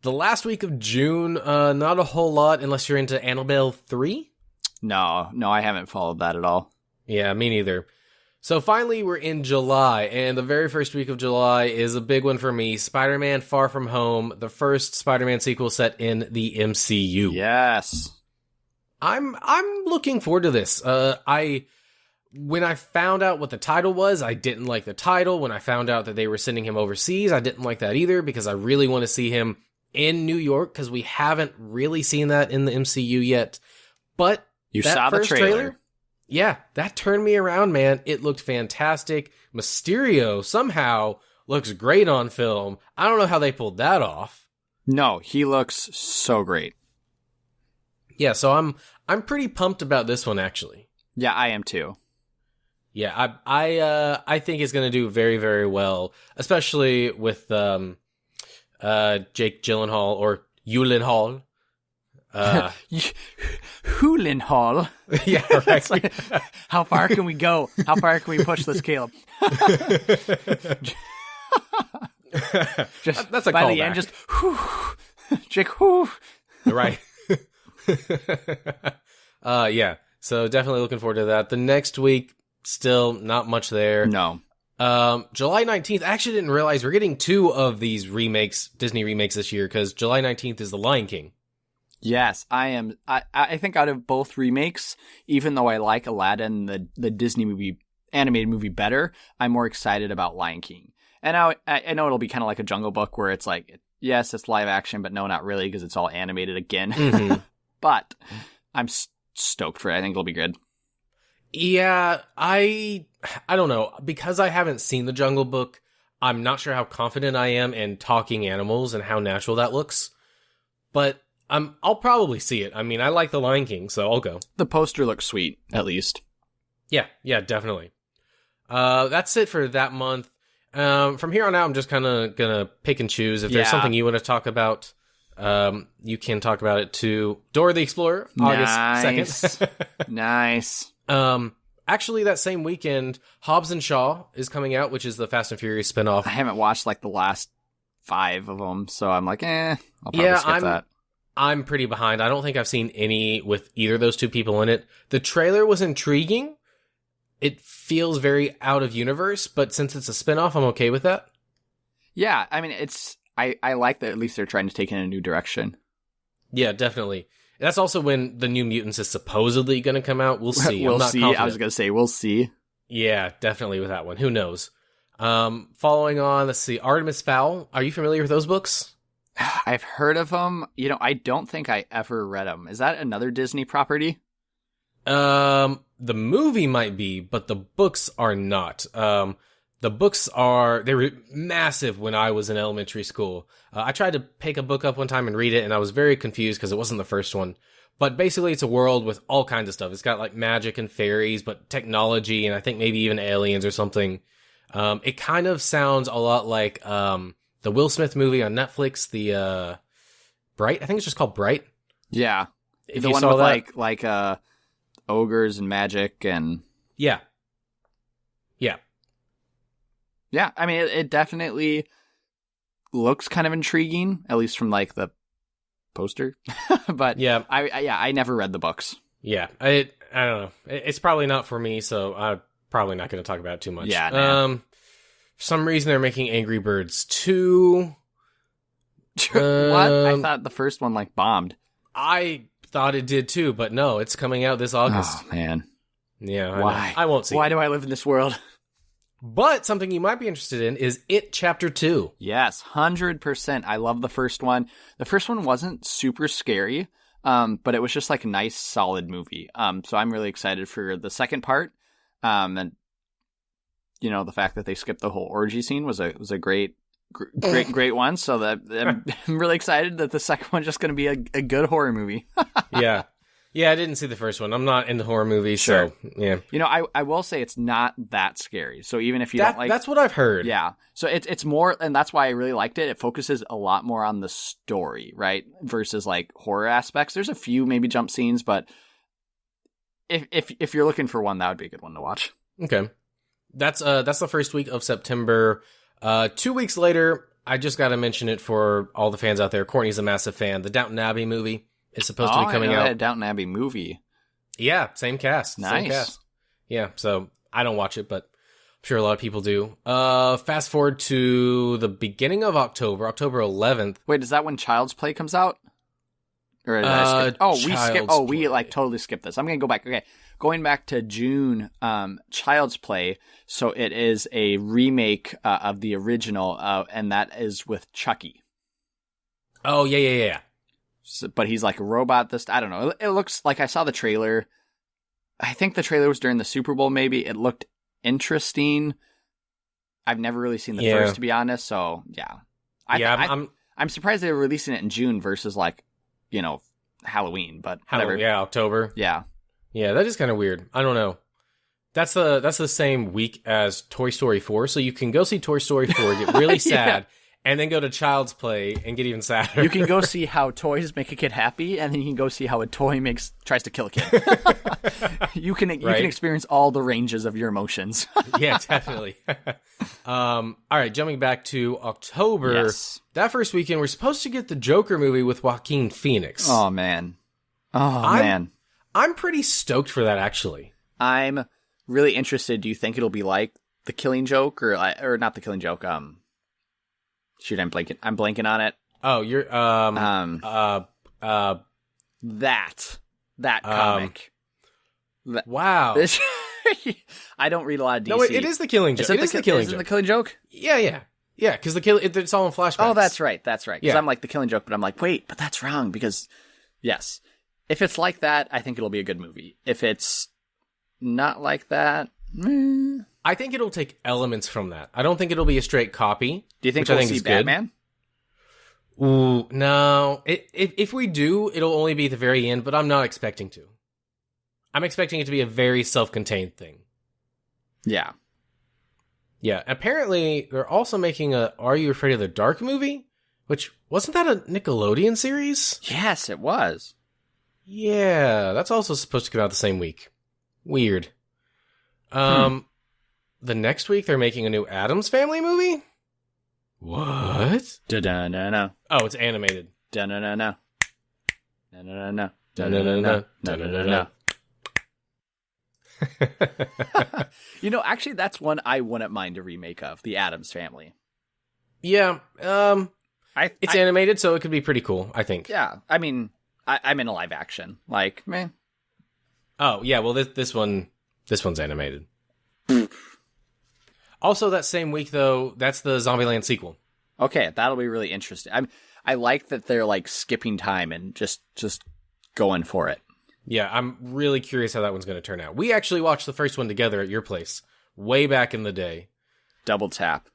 Speaker 1: The last week of June, not a whole lot unless you're into Annabelle 3.
Speaker 2: No, I haven't followed that at all.
Speaker 1: Yeah, me neither. So finally, we're in July, and the very first week of July is a big one for me. Spider-Man Far From Home, the first Spider-Man sequel set in the MCU.
Speaker 2: Yes.
Speaker 1: I'm looking forward to this. When I found out what the title was, I didn't like the title. When I found out that they were sending him overseas, I didn't like that either, because I really want to see him in New York, because we haven't really seen that in the MCU yet. But
Speaker 2: you saw the trailer.
Speaker 1: Yeah, that turned me around, man. It looked fantastic. Mysterio somehow looks great on film. I don't know how they pulled that off.
Speaker 2: No, he looks so great.
Speaker 1: Yeah, so I'm pretty pumped about this one, actually.
Speaker 2: Yeah, I am too.
Speaker 1: Yeah, I think it's going to do very, very well, especially with Jake Gyllenhaal or Gyllenhaal.
Speaker 2: Hoolenhall.
Speaker 1: Yeah, right.
Speaker 2: Like, how far can we go? How far can we push this, Caleb? Just
Speaker 1: that's a
Speaker 2: by
Speaker 1: callback.
Speaker 2: the end, just whew, Jake, whew.
Speaker 1: Right. Yeah. So definitely looking forward to that. The next week, still not much there.
Speaker 2: No.
Speaker 1: July 19th, I actually didn't realize we're getting 2 of these remakes, Disney remakes this year, because July 19th is The Lion King.
Speaker 2: Yes, I am. I think out of both remakes, even though I like Aladdin, the Disney movie, animated movie better, I'm more excited about Lion King. And I know it'll be kind of like a Jungle Book where it's like, yes, it's live action, but no, not really, because it's all animated again. Mm-hmm. But I'm stoked for it. I think it'll be good.
Speaker 1: Yeah, I don't know. Because I haven't seen the Jungle Book, I'm not sure how confident I am in talking animals and how natural that looks. But I'll probably see it. I mean, I like The Lion King, so I'll go.
Speaker 2: The poster looks sweet, at least.
Speaker 1: Yeah, definitely. That's it for that month. From here on out, I'm just kind of gonna pick and choose. If there's something you want to talk about, you can talk about it too. Dora the Explorer, August 2nd.
Speaker 2: Nice.
Speaker 1: Actually, that same weekend, Hobbs and Shaw is coming out, which is the Fast and Furious spinoff.
Speaker 2: I haven't watched like the last 5 of them, so I'm like, I'll probably skip that.
Speaker 1: I'm pretty behind. I don't think I've seen any with either of those 2 people in it. The trailer was intriguing. It feels very out of universe, but since it's a spinoff, I'm okay with that.
Speaker 2: Yeah, I mean, I like that at least they're trying to take it in a new direction.
Speaker 1: Yeah, definitely. That's also when The New Mutants is supposedly going to come out. We'll see.
Speaker 2: We'll
Speaker 1: I'm not
Speaker 2: see.
Speaker 1: confident.
Speaker 2: I was going to say, we'll see.
Speaker 1: Yeah, definitely with that one. Who knows? Following on, let's see. Artemis Fowl. Are you familiar with those books?
Speaker 2: I've heard of them. I don't think I ever read them. Is that another Disney property?
Speaker 1: The movie might be, but the books are not. The books they were massive when I was in elementary school. I tried to pick a book up one time and read it, and I was very confused because it wasn't the first one. But basically, it's a world with all kinds of stuff. It's got like magic and fairies, but technology, and I think maybe even aliens or something. It kind of sounds a lot like the Will Smith movie on Netflix, the Bright. I think it's just called Bright.
Speaker 2: Yeah,
Speaker 1: if
Speaker 2: the
Speaker 1: you
Speaker 2: one
Speaker 1: saw
Speaker 2: with
Speaker 1: that.
Speaker 2: like ogres and magic and
Speaker 1: yeah.
Speaker 2: I mean, it definitely looks kind of intriguing, at least from like the poster. But
Speaker 1: yeah,
Speaker 2: I never read the books.
Speaker 1: Yeah, I don't know. It's probably not for me, so I'm probably not going to talk about it too much.
Speaker 2: Yeah. Nah.
Speaker 1: For some reason, they're making Angry Birds 2.
Speaker 2: What? I thought the first one like bombed.
Speaker 1: I thought it did too, but no, it's coming out this August.
Speaker 2: Oh man.
Speaker 1: Yeah.
Speaker 2: Why?
Speaker 1: I won't see.
Speaker 2: Why do I live in this world?
Speaker 1: But something you might be interested in is It Chapter 2.
Speaker 2: Yes, 100%. I love the first one. The first one wasn't super scary, but it was just like a nice, solid movie. So I'm really excited for the second part. And the fact that they skipped the whole orgy scene was a great one. So I'm really excited that the second one's just going to be a good horror movie.
Speaker 1: Yeah, I didn't see the first one. I'm not into horror movies,
Speaker 2: sure.
Speaker 1: So, yeah.
Speaker 2: I will say it's not that scary. So even if you don't like...
Speaker 1: That's what I've heard.
Speaker 2: Yeah. So it's more... And that's why I really liked it. It focuses a lot more on the story, right? Versus, like, horror aspects. There's a few, maybe, jump scenes, but if you're looking for one, that would be a good one to watch.
Speaker 1: Okay. That's the first week of September. 2 weeks later, I just got to mention it for all the fans out there. Courtney's a massive fan. The Downton Abbey movie. It's supposed to be coming out.
Speaker 2: A Downton Abbey movie.
Speaker 1: Yeah, same cast.
Speaker 2: Nice.
Speaker 1: Same cast. Yeah, so I don't watch it, but I'm sure a lot of people do. Fast forward to the beginning of October 11th.
Speaker 2: Wait, is that when Child's Play comes out? Or did I skip? We totally skipped this. I'm gonna go back. Okay, going back to June. Child's Play. So it is a remake of the original, and that is with Chucky.
Speaker 1: Oh yeah.
Speaker 2: So, but he's like a robot. I don't know. It looks like I saw the trailer. I think the trailer was during the Super Bowl, maybe. It looked interesting. I've never really seen the first, to be honest. So, yeah. I'm surprised they were releasing it in June versus, like, Halloween. But whatever.
Speaker 1: Yeah, October.
Speaker 2: Yeah.
Speaker 1: Yeah, that is kind of weird. I don't know. That's the same week as Toy Story 4. So you can go see Toy Story 4, get really sad. And then go to Child's Play and get even sadder.
Speaker 2: You can go see how toys make a kid happy, and then you can go see how a toy tries to kill a kid. You can experience all the ranges of your emotions.
Speaker 1: Yeah, definitely. All right, jumping back to October.
Speaker 2: Yes. That
Speaker 1: first weekend, we're supposed to get the Joker movie with Joaquin Phoenix.
Speaker 2: Oh, man. I'm
Speaker 1: pretty stoked for that, actually.
Speaker 2: I'm really interested. Do you think it'll be like The Killing Joke or not The Killing Joke? Shoot, I'm blanking on it.
Speaker 1: Oh, you're
Speaker 2: that comic.
Speaker 1: Wow.
Speaker 2: I don't read a lot of DC.
Speaker 1: No, it is The Killing Joke. It is The Killing Joke.
Speaker 2: The Killing Joke?
Speaker 1: Yeah, because it's all in flashbacks.
Speaker 2: Oh, that's right. Because
Speaker 1: Yeah.
Speaker 2: I'm like The Killing Joke, but I'm like, wait, but that's wrong because, yes, if it's like that, I think it'll be a good movie. If it's not like that,
Speaker 1: I think it'll take elements from that. I don't think it'll be a straight copy.
Speaker 2: Do you think
Speaker 1: we'll
Speaker 2: see Batman?
Speaker 1: Ooh, no. If we do, it'll only be at the very end, but I'm not expecting to. I'm expecting it to be a very self-contained thing.
Speaker 2: Yeah.
Speaker 1: Yeah, apparently they're also making a Are You Afraid of the Dark movie? Which, wasn't that a Nickelodeon series?
Speaker 2: Yes, it was.
Speaker 1: Yeah, that's also supposed to come out the same week. Weird. The next week they're making a new Addams Family movie? What?
Speaker 2: Da-da-na-na.
Speaker 1: Oh, it's animated.
Speaker 2: Da-na-na-na. Da-na-na-na.
Speaker 1: Da-na-na-na. Da-na-na-na.
Speaker 2: Actually, that's one I wouldn't mind a remake of, The Addams Family.
Speaker 1: Yeah, it's animated, so it could be pretty cool, I think.
Speaker 2: Yeah, I mean, I'm in a live action. Like, meh.
Speaker 1: Oh, yeah, well, this one's animated. Also, that same week, though, that's the Zombieland sequel.
Speaker 2: Okay, that'll be really interesting. I like that they're, like, skipping time and just going for it.
Speaker 1: Yeah, I'm really curious how that one's going to turn out. We actually watched the first one together at your place, way back in the day.
Speaker 2: Double tap.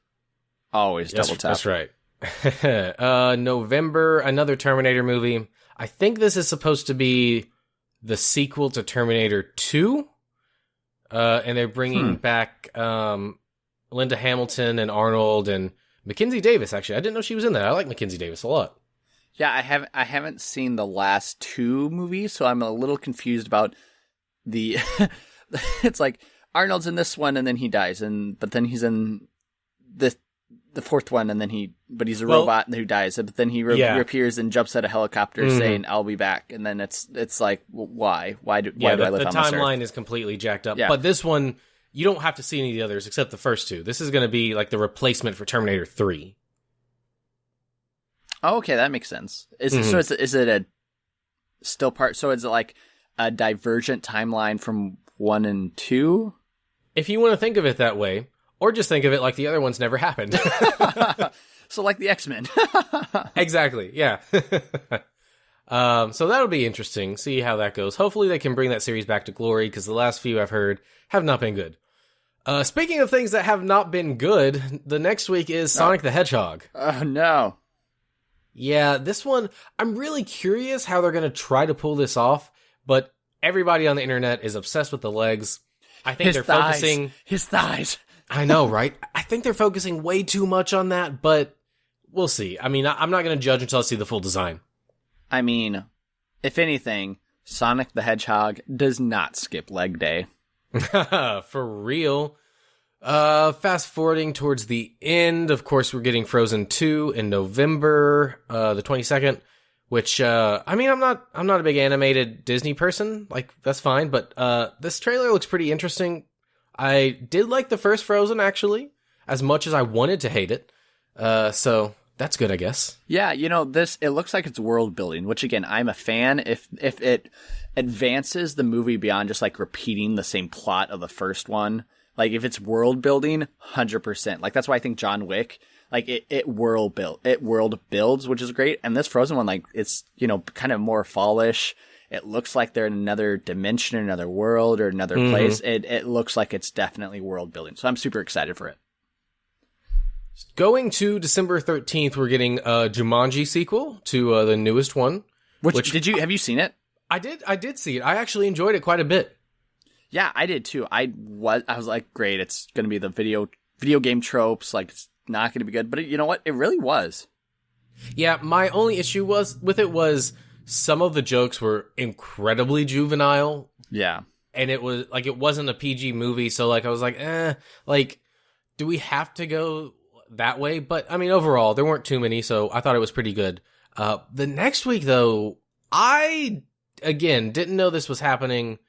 Speaker 2: Always double tap.
Speaker 1: That's right. November, another Terminator movie. I think this is supposed to be the sequel to Terminator 2. And they're bringing back Linda Hamilton and Arnold and Mackenzie Davis, actually. I didn't know she was in that. I like Mackenzie Davis a lot.
Speaker 2: Yeah, I haven't seen the last two movies, so I'm a little confused about the... It's like, Arnold's in this one, and then he dies, but then he's in the fourth one, and then he's a robot who dies, but then he reappears and jumps at a helicopter saying, I'll be back, and then it's like, why? Why do I live on this earth?
Speaker 1: The timeline is completely jacked up,
Speaker 2: yeah.
Speaker 1: But this one, you don't have to see any of the others except the first two. This is going to be like the replacement for Terminator 3.
Speaker 2: Oh, okay, that makes sense. Is it a still part? So is it like a divergent timeline from 1 and 2?
Speaker 1: If you want to think of it that way, or just think of it like the other ones never happened.
Speaker 2: So like the X-Men.
Speaker 1: Exactly, yeah. So that'll be interesting. See how that goes. Hopefully they can bring that series back to glory, because the last few I've heard have not been good. Speaking of things that have not been good, the next week is Sonic the Hedgehog.
Speaker 2: Oh, no.
Speaker 1: Yeah, this one, I'm really curious how they're going to try to pull this off, but everybody on the internet is obsessed with the legs. I think they're focusing...
Speaker 2: His thighs.
Speaker 1: I know, right? I think they're focusing way too much on that, but we'll see. I mean, I'm not going to judge until I see the full design.
Speaker 2: I mean, if anything, Sonic the Hedgehog does not skip leg day.
Speaker 1: For real. Fast forwarding towards the end, of course, we're getting Frozen 2 in November, the 22nd, which, I mean, I'm not a big animated Disney person, like, that's fine, but, this trailer looks pretty interesting. I did like the first Frozen, actually, as much as I wanted to hate it, so that's good, I guess.
Speaker 2: Yeah, it looks like it's world building, which, again, I'm a fan. If it advances the movie beyond just, like, repeating the same plot of the first one, like, if it's world building, 100%. Like, that's why I think John Wick, like, it world builds, which is great. And this Frozen one, like, it's, kind of more fallish. It looks like they're in another dimension, another world, or another place. It looks like it's definitely world building. So I'm super excited for it.
Speaker 1: Going to December 13th, we're getting a Jumanji sequel to the newest one.
Speaker 2: Which have you seen it?
Speaker 1: I did see it. I actually enjoyed it quite a bit.
Speaker 2: Yeah, I did too. I was like, great, it's going to be the video game tropes, like, it's not going to be good. But you know what? It really was. Yeah,
Speaker 1: my only issue was some of the jokes were incredibly juvenile.
Speaker 2: Yeah.
Speaker 1: And it wasn't a PG movie, so, like, I was like, do we have to go that way? But, I mean, overall, there weren't too many, so I thought it was pretty good. The next week, though, I, again, didn't know this was happening.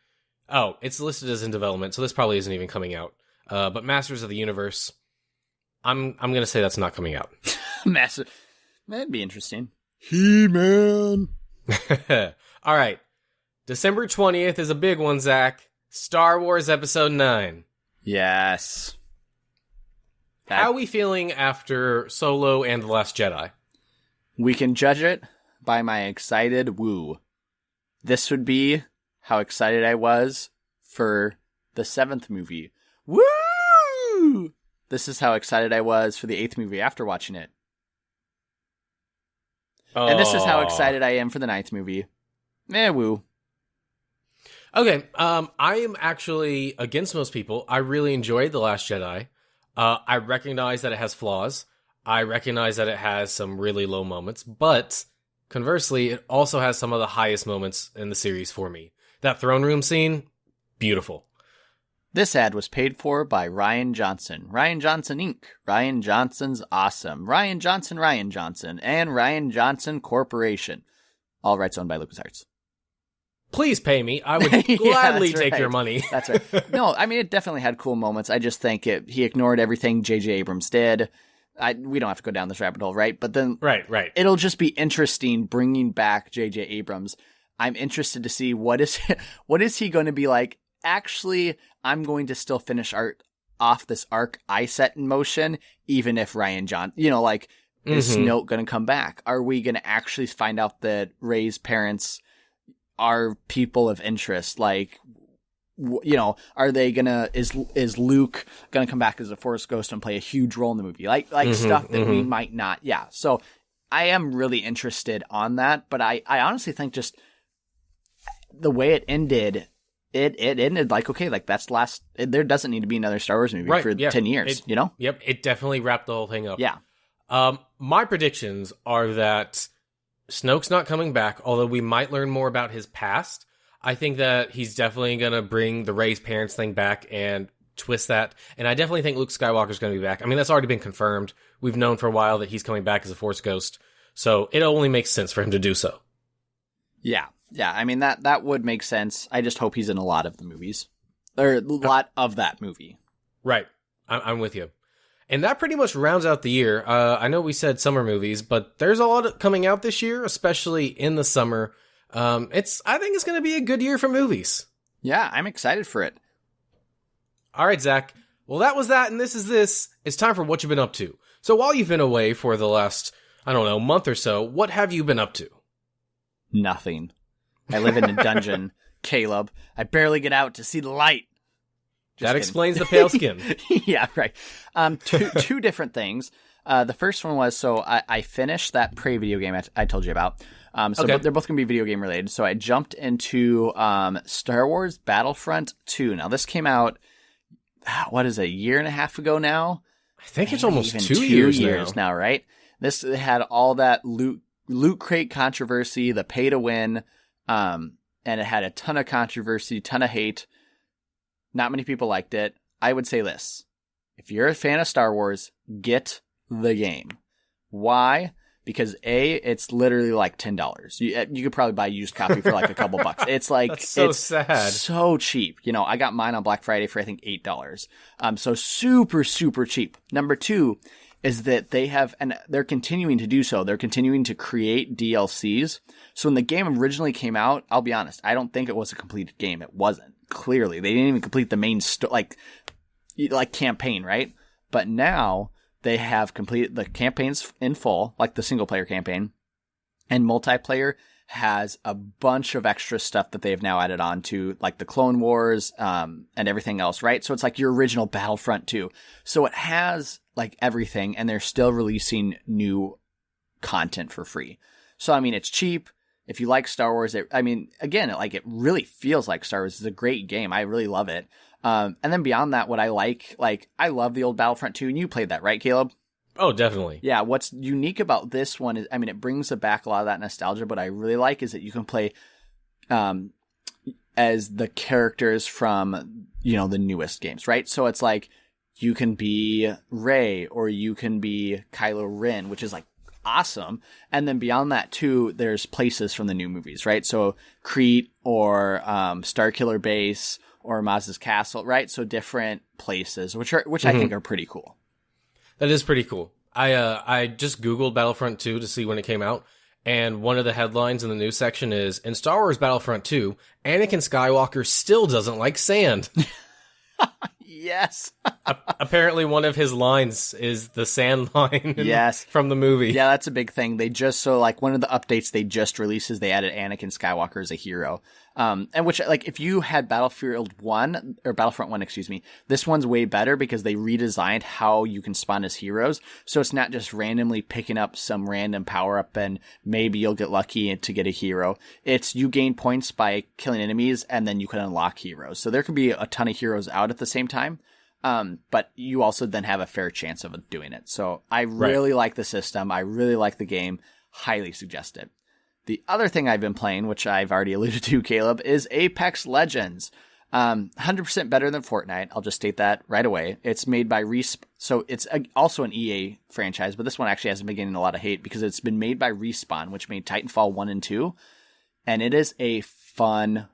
Speaker 1: Oh, it's listed as in development, so this probably isn't even coming out. But Masters of the Universe, I'm gonna say that's not coming out.
Speaker 2: Massive. That'd be interesting. He-Man.
Speaker 1: All right. December 20th is a big one, Zach. Star Wars Episode 9.
Speaker 2: Yes.
Speaker 1: How are we feeling after Solo and The Last Jedi?
Speaker 2: We can judge it by my excited woo. This would be how excited I was for the 7th movie. Woo! This is how excited I was for the 8th movie after watching it. And this is how excited I am for the 9th movie. Woo.
Speaker 1: Okay, I am actually against most people. I really enjoyed The Last Jedi. I recognize that it has flaws. I recognize that it has some really low moments, but conversely, it also has some of the highest moments in the series for me. That throne room scene, beautiful.
Speaker 2: This ad was paid for by Ryan Johnson. Ryan Johnson Inc. Ryan Johnson's awesome. Ryan Johnson, and Ryan Johnson Corporation. All rights owned by LucasArts.
Speaker 1: Please pay me. I would gladly take
Speaker 2: right.
Speaker 1: your money.
Speaker 2: That's right. No, I mean, it definitely had cool moments. I just think he ignored everything J.J. Abrams did. We don't have to go down this rabbit hole, right? But then
Speaker 1: Right.
Speaker 2: It'll just be interesting bringing back J.J. Abrams. I'm interested to see what is he going to be like. Actually, I'm going to still finish off this arc I set in motion, even if Ryan John, is Snoke going to come back? Are we going to actually find out that Rey's parents are people of interest? Like, are they is Luke gonna come back as a Force ghost and play a huge role in the movie? Like stuff that we might not. Yeah. So I am really interested on that, but I honestly think just the way it ended, it ended like, okay, like that's there doesn't need to be another Star Wars movie for 10 years,
Speaker 1: Yep. It definitely wrapped the whole thing up.
Speaker 2: Yeah.
Speaker 1: My predictions are that Snoke's not coming back, although we might learn more about his past. I think that he's definitely going to bring the Rey's parents thing back and twist that. And I definitely think Luke Skywalker's going to be back. I mean, that's already been confirmed. We've known for a while that he's coming back as a Force ghost. So it only makes sense for him to do so.
Speaker 2: Yeah. Yeah. I mean, that would make sense. I just hope he's in a lot of the movies. Or a lot of that movie.
Speaker 1: Right. I'm with you. And that pretty much rounds out the year. I know we said summer movies, but there's a lot coming out this year, especially in the summer. I think it's going to be a good year for movies.
Speaker 2: Yeah, I'm excited for it.
Speaker 1: All right, Zach. Well, that was that, and this is this. It's time for what you've been up to. So while you've been away for the last, month or so, what have you been up to?
Speaker 2: Nothing. I live in a dungeon, Caleb. I barely get out to see the light.
Speaker 1: That explains the pale skin.
Speaker 2: Yeah, right. Two different things. The first one was, I finished that Prey video game I told you about. Okay. They're both going to be video game related. So I jumped into Star Wars Battlefront 2. Now, this came out, a year and a half ago now?
Speaker 1: I think it's almost 2 years
Speaker 2: now, right? This had all that loot crate controversy, the pay to win, and it had a ton of controversy, ton of hate. Not many people liked it. I would say this. If you're a fan of Star Wars, get the game. Why? Because it's literally like $10. You could probably buy a used copy for like a couple bucks. It's like
Speaker 1: That's sad.
Speaker 2: So cheap. I got mine on Black Friday for I think $8. So super, super cheap. Number two is that they're continuing to do so. They're continuing to create DLCs. So when the game originally came out, I'll be honest, I don't think it was a completed game. It wasn't. Clearly, they didn't even complete the main like campaign, right? But now they have completed the campaigns in full, like the single player campaign, and multiplayer has a bunch of extra stuff that they've now added on to, like the Clone Wars, and everything else, right? So it's like your original Battlefront 2. So it has like everything, and they're still releasing new content for free. So, I mean, it's cheap. If you like Star Wars, it really feels like Star Wars. It's a great game. I really love it. And then beyond that, what I like I love the old Battlefront 2, and you played that, right, Caleb?
Speaker 1: Oh, definitely.
Speaker 2: Yeah, what's unique about this one is, it brings back a lot of that nostalgia, but I really like is that you can play as the characters from, the newest games, right? So it's like, you can be Rey, or you can be Kylo Ren, which is like awesome. And then beyond that too, there's places from the new movies, right? So Crete or Starkiller Base or Maz's Castle, right? So different places, which I think are pretty cool.
Speaker 1: That is pretty cool. I just Googled Battlefront 2 to see when it came out, and one of the headlines in the news section is, in Star Wars Battlefront 2, Anakin Skywalker still doesn't like sand.
Speaker 2: Yes.
Speaker 1: Apparently one of his lines is the sand line
Speaker 2: yes.
Speaker 1: from the movie.
Speaker 2: Yeah, that's a big thing. They just, so like one of the updates they just released is they added Anakin Skywalker as a hero. And which, like, if you had Battlefront 1, excuse me, this one's way better because they redesigned how you can spawn as heroes. So it's not just randomly picking up some random power up and maybe you'll get lucky to get a hero. It's you gain points by killing enemies and then you can unlock heroes. So there could be a ton of heroes out at the same time. But you also then have a fair chance of doing it. So I really like the system. I really like the game. Highly suggest it. The other thing I've been playing, which I've already alluded to, Caleb, is Apex Legends. 100% better than Fortnite. I'll just state that right away. It's made by so it's also an EA franchise, but this one actually hasn't been getting a lot of hate because it's been made by Respawn, which made Titanfall 1 and 2. And it is a fun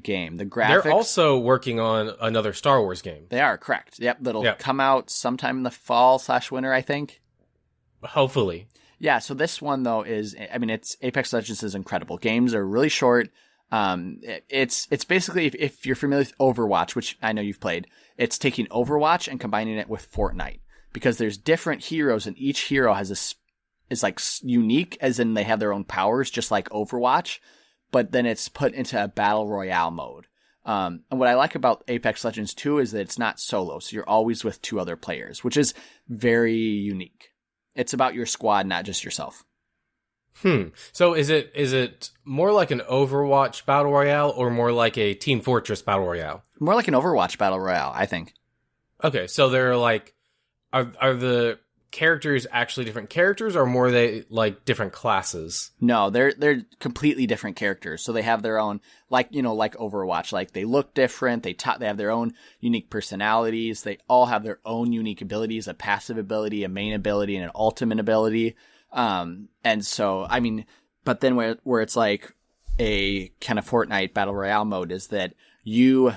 Speaker 2: game. The graphics...
Speaker 1: They're also working on another Star Wars game.
Speaker 2: They are, correct. Yep, that'll come out sometime in the fall/winter, I think.
Speaker 1: Hopefully.
Speaker 2: Yeah, so this one, though, it's Apex Legends is incredible. Games are really short. It's basically, if you're familiar with Overwatch, which I know you've played, it's taking Overwatch and combining it with Fortnite. Because there's different heroes, and each hero is like unique, as in they have their own powers, just like Overwatch. But then it's put into a battle royale mode. And what I like about Apex Legends 2 is that it's not solo, so you're always with two other players, which is very unique. It's about your squad, not just yourself.
Speaker 1: So is it more like an Overwatch Battle Royale or more like a Team Fortress Battle Royale?
Speaker 2: More like an Overwatch Battle Royale, I think.
Speaker 1: Okay, so they're like, are the characters actually different characters or more they like different classes?
Speaker 2: No, they're completely different characters. So they have their own, like Overwatch, like they look different. They have their own unique personalities. They all have their own unique abilities, a passive ability, a main ability, and an ultimate ability. And so, but then where it's like a kind of Fortnite Battle Royale mode is that you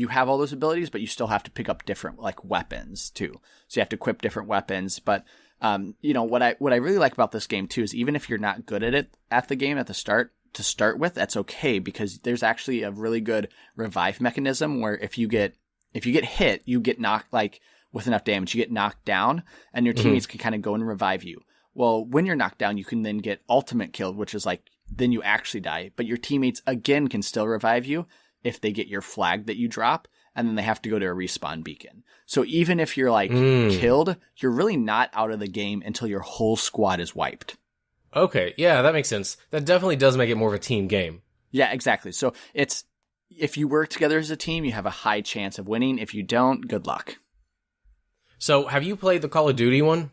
Speaker 2: have all those abilities, but you still have to pick up different like weapons too. So you have to equip different weapons. But what I really like about this game too is even if you're not good at it at the game at the start to start with, that's okay because there's actually a really good revive mechanism where if you get hit, you get knocked like with enough damage, you get knocked down, and your teammates can kind of go and revive you. Well, when you're knocked down, you can then get ultimate killed, which is like then you actually die, but your teammates again can still revive you if they get your flag that you drop, and then they have to go to a respawn beacon. So even if you're like killed, you're really not out of the game until your whole squad is wiped.
Speaker 1: Okay, yeah, that makes sense. That definitely does make it more of a team game.
Speaker 2: Yeah, exactly. So it's, if you work together as a team, you have a high chance of winning. If you don't, good luck.
Speaker 1: So have you played the Call of Duty one?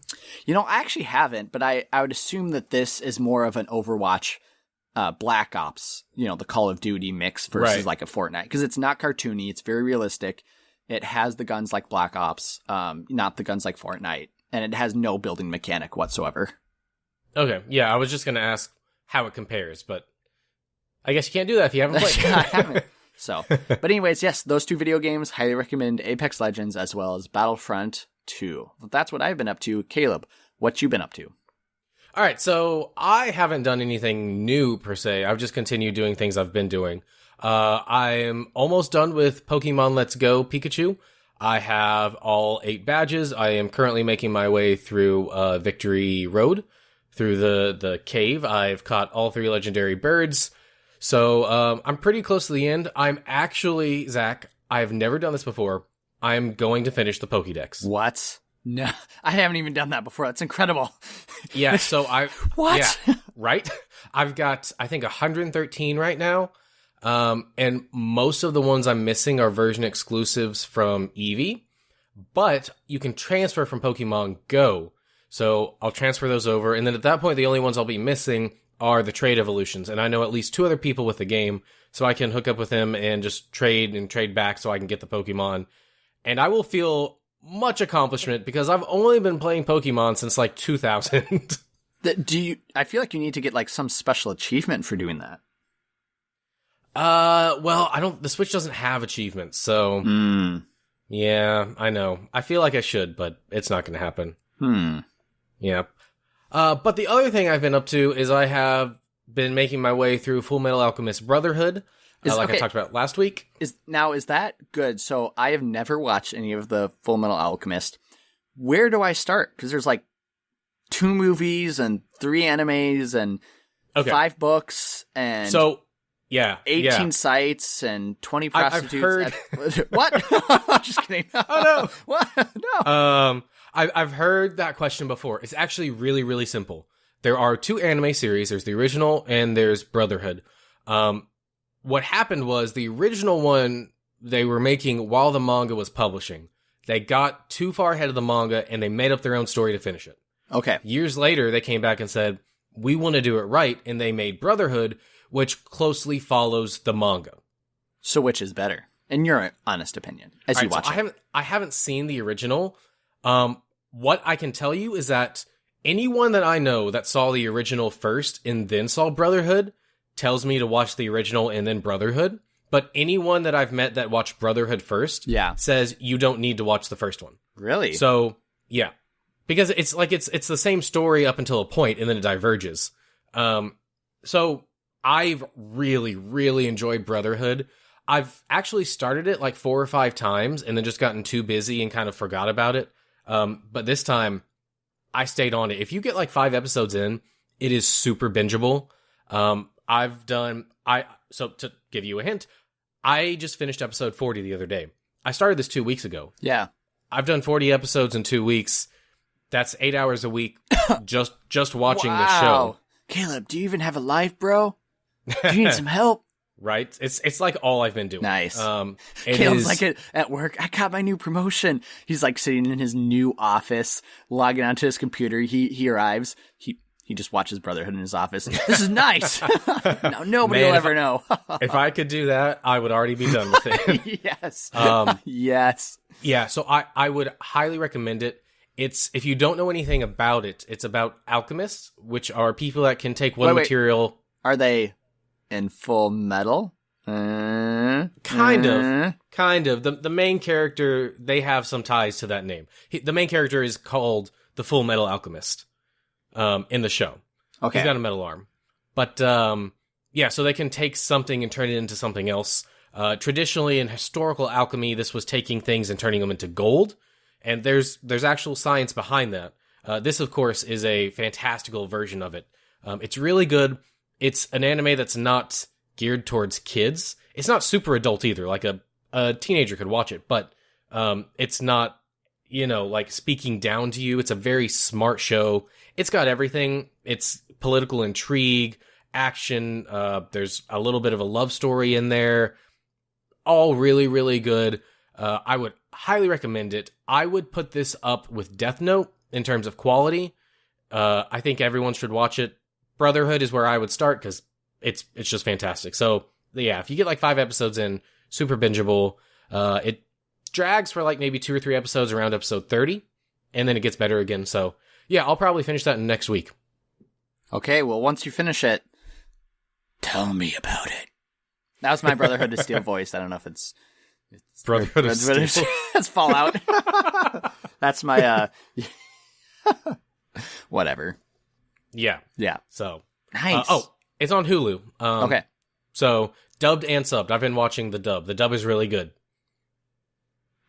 Speaker 2: I actually haven't, but I would assume that this is more of an Overwatch Black Ops, the Call of Duty mix versus like a Fortnite. Because it's not cartoony, it's very realistic. It has the guns like Black Ops, not the guns like Fortnite. And it has no building mechanic whatsoever.
Speaker 1: Okay, yeah, I was just going to ask how it compares, but I guess you can't do that if you haven't played.
Speaker 2: I haven't. So, but anyways, yes, those two video games, highly recommend Apex Legends as well as Battlefront 2. That's what I've been up to. Caleb, what you been up to?
Speaker 1: All right, so I haven't done anything new per se. I've just continued doing things I've been doing. I'm almost done with Pokemon Let's Go Pikachu. I have all 8 badges. I am currently making my way through Victory Road, through the cave. I've caught all 3 legendary birds. So I'm pretty close to the end. I'm actually, Zach, I've never done this before. I'm going to finish the Pokédex.
Speaker 2: What? No, I haven't even done that before. That's incredible.
Speaker 1: Yeah, so
Speaker 2: What?
Speaker 1: Yeah, right? I've got, I think, 113 right now. And most of the ones I'm missing are version exclusives from Eevee. But you can transfer from Pokemon Go. So I'll transfer those over. And then at that point, the only ones I'll be missing are the trade evolutions. And I know at least 2 other people with the game. So I can hook up with them and just trade back so I can get the Pokemon. And I will feel much accomplishment because I've only been playing Pokemon since like 2000.
Speaker 2: I feel like you need to get like some special achievement for doing that.
Speaker 1: Well, the Switch doesn't have achievements, so yeah, I know. I feel like I should, but it's not going to happen. Yeah. But the other thing I've been up to is I have been making my way through Full Metal Alchemist Brotherhood, I talked about last week.
Speaker 2: Is that good? So I have never watched any of the Full Metal Alchemist. Where do I start? Because there's like 2 movies and 3 animes and 5 books and 18 sites and 20 prostitutes.
Speaker 1: I've heard...
Speaker 2: What? I'm just kidding.
Speaker 1: Oh no!
Speaker 2: What? No.
Speaker 1: I've heard that question before. It's actually really, really simple. There are 2 anime series. There's the original and there's Brotherhood. What happened was the original one they were making while the manga was publishing. They got too far ahead of the manga and they made up their own story to finish it.
Speaker 2: Okay.
Speaker 1: Years later, they came back and said, we want to do it right. And they made Brotherhood, which closely follows the manga.
Speaker 2: So which is better? In your honest opinion, as you watch it.
Speaker 1: I haven't seen the original. What I can tell you is that anyone that I know that saw the original first and then saw Brotherhood tells me to watch the original and then Brotherhood. But anyone that I've met that watched Brotherhood first says you don't need to watch the first one.
Speaker 2: Really?
Speaker 1: So, yeah. Because it's like it's the same story up until a point and then it diverges. So I've really, really enjoyed Brotherhood. I've actually started it like 4 or 5 times and then just gotten too busy and kind of forgot about it. But this time I stayed on it. If you get like 5 episodes in, it is super bingeable. So to give you a hint, I just finished episode 40 the other day. I started this 2 weeks ago.
Speaker 2: Yeah.
Speaker 1: I've done 40 episodes in 2 weeks. That's 8 hours a week just watching the show.
Speaker 2: Caleb, do you even have a life, bro? Do you need some help?
Speaker 1: Right? It's like all I've been doing.
Speaker 2: Nice. Caleb's like at work. I got my new promotion. He's like sitting in his new office, logging onto his computer. He arrives. He just watches Brotherhood in his office. This is nice. Now nobody will ever know.
Speaker 1: If I could do that, I would already be done with it.
Speaker 2: Yes. Yes.
Speaker 1: Yeah, so I would highly recommend it. If you don't know anything about it, it's about alchemists, which are people that can take one material.
Speaker 2: Are they in Full Metal?
Speaker 1: Kind of. The main character, they have some ties to that name. The main character is called the Full Metal Alchemist. In the show.
Speaker 2: Okay.
Speaker 1: He's got a metal arm. But, so they can take something and turn it into something else. Traditionally, in historical alchemy, this was taking things and turning them into gold. And there's actual science behind that. This, of course, is a fantastical version of it. It's really good. It's an anime that's not geared towards kids. It's not super adult either. Like a teenager could watch it, but it's not, like speaking down to you. It's a very smart show. It's got everything. It's political intrigue, action. There's a little bit of a love story in there. All really, really good. I would highly recommend it. I would put this up with Death Note in terms of quality. I think everyone should watch it. Brotherhood is where I would start because it's just fantastic. So yeah, if you get like 5 episodes in, super bingeable. It drags for like maybe 2 or 3 episodes around episode 30, and then it gets better again. So yeah, I'll probably finish that next week.
Speaker 2: Okay, well, once you finish it, tell me about it. That was my Brotherhood of Steel voice. I don't know if it's
Speaker 1: Brotherhood of Steel.
Speaker 2: That's Fallout. That's my, whatever.
Speaker 1: Yeah.
Speaker 2: Yeah.
Speaker 1: So.
Speaker 2: Nice.
Speaker 1: It's on Hulu.
Speaker 2: Okay.
Speaker 1: So, dubbed and subbed. I've been watching the dub. The dub is really good.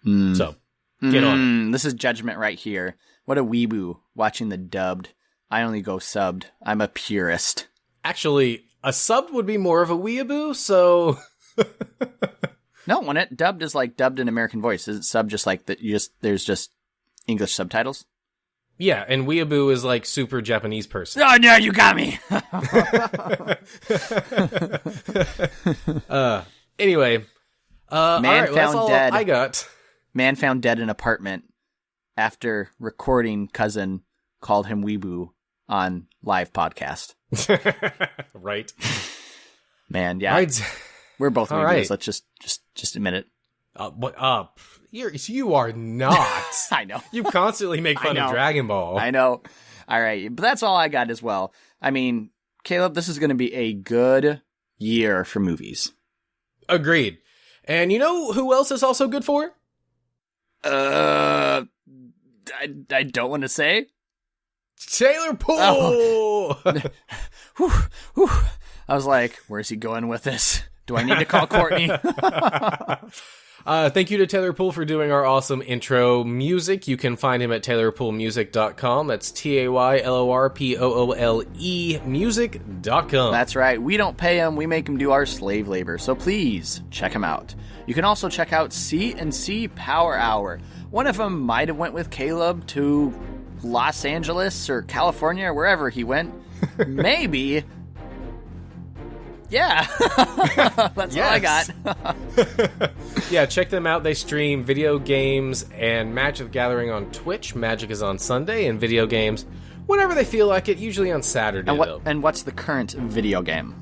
Speaker 1: So, get on it.
Speaker 2: This is judgment right here. What a weeboo watching the dubbed. I only go subbed. I'm a purist.
Speaker 1: Actually, a subbed would be more of a weeaboo, so...
Speaker 2: No, when it dubbed is like dubbed in American voice. Is it sub just like that? There's just English subtitles?
Speaker 1: Yeah, and weeaboo is like super Japanese person.
Speaker 2: Oh, no, you got me!
Speaker 1: Anyway.
Speaker 2: Man found dead.
Speaker 1: I got.
Speaker 2: Man found dead in apartment after recording cousin called him weeboo on live podcast.
Speaker 1: Right.
Speaker 2: Man, yeah.
Speaker 1: Right.
Speaker 2: We're both weeboos.
Speaker 1: Right.
Speaker 2: Let's just admit it.
Speaker 1: What up? You are not.
Speaker 2: I know.
Speaker 1: You constantly make fun of Dragon Ball.
Speaker 2: I know. All right, but that's all I got as well. I mean, Caleb, this is going to be a good year for movies.
Speaker 1: Agreed. And you know who else is also good for?
Speaker 2: I don't want to say.
Speaker 1: Taylor Poole!
Speaker 2: Oh. Whew, whew. I was like, where's he going with this? Do I need to call Courtney?
Speaker 1: Thank you to Taylor Poole for doing our awesome intro music. You can find him at taylorpoolemusic.com. That's TaylorPoole music.com.
Speaker 2: That's right. We don't pay him. We make him do our slave labor. So please check him out. You can also check out C&C Power Hour. One of them might have went with Caleb to Los Angeles or California or wherever he went. Maybe. Yeah. That's all I got.
Speaker 1: Yeah, check them out. They stream video games and Magic the Gathering on Twitch. Magic is on Sunday, and video games whenever they feel like it, usually on Saturday, though.
Speaker 2: And what's the current video game?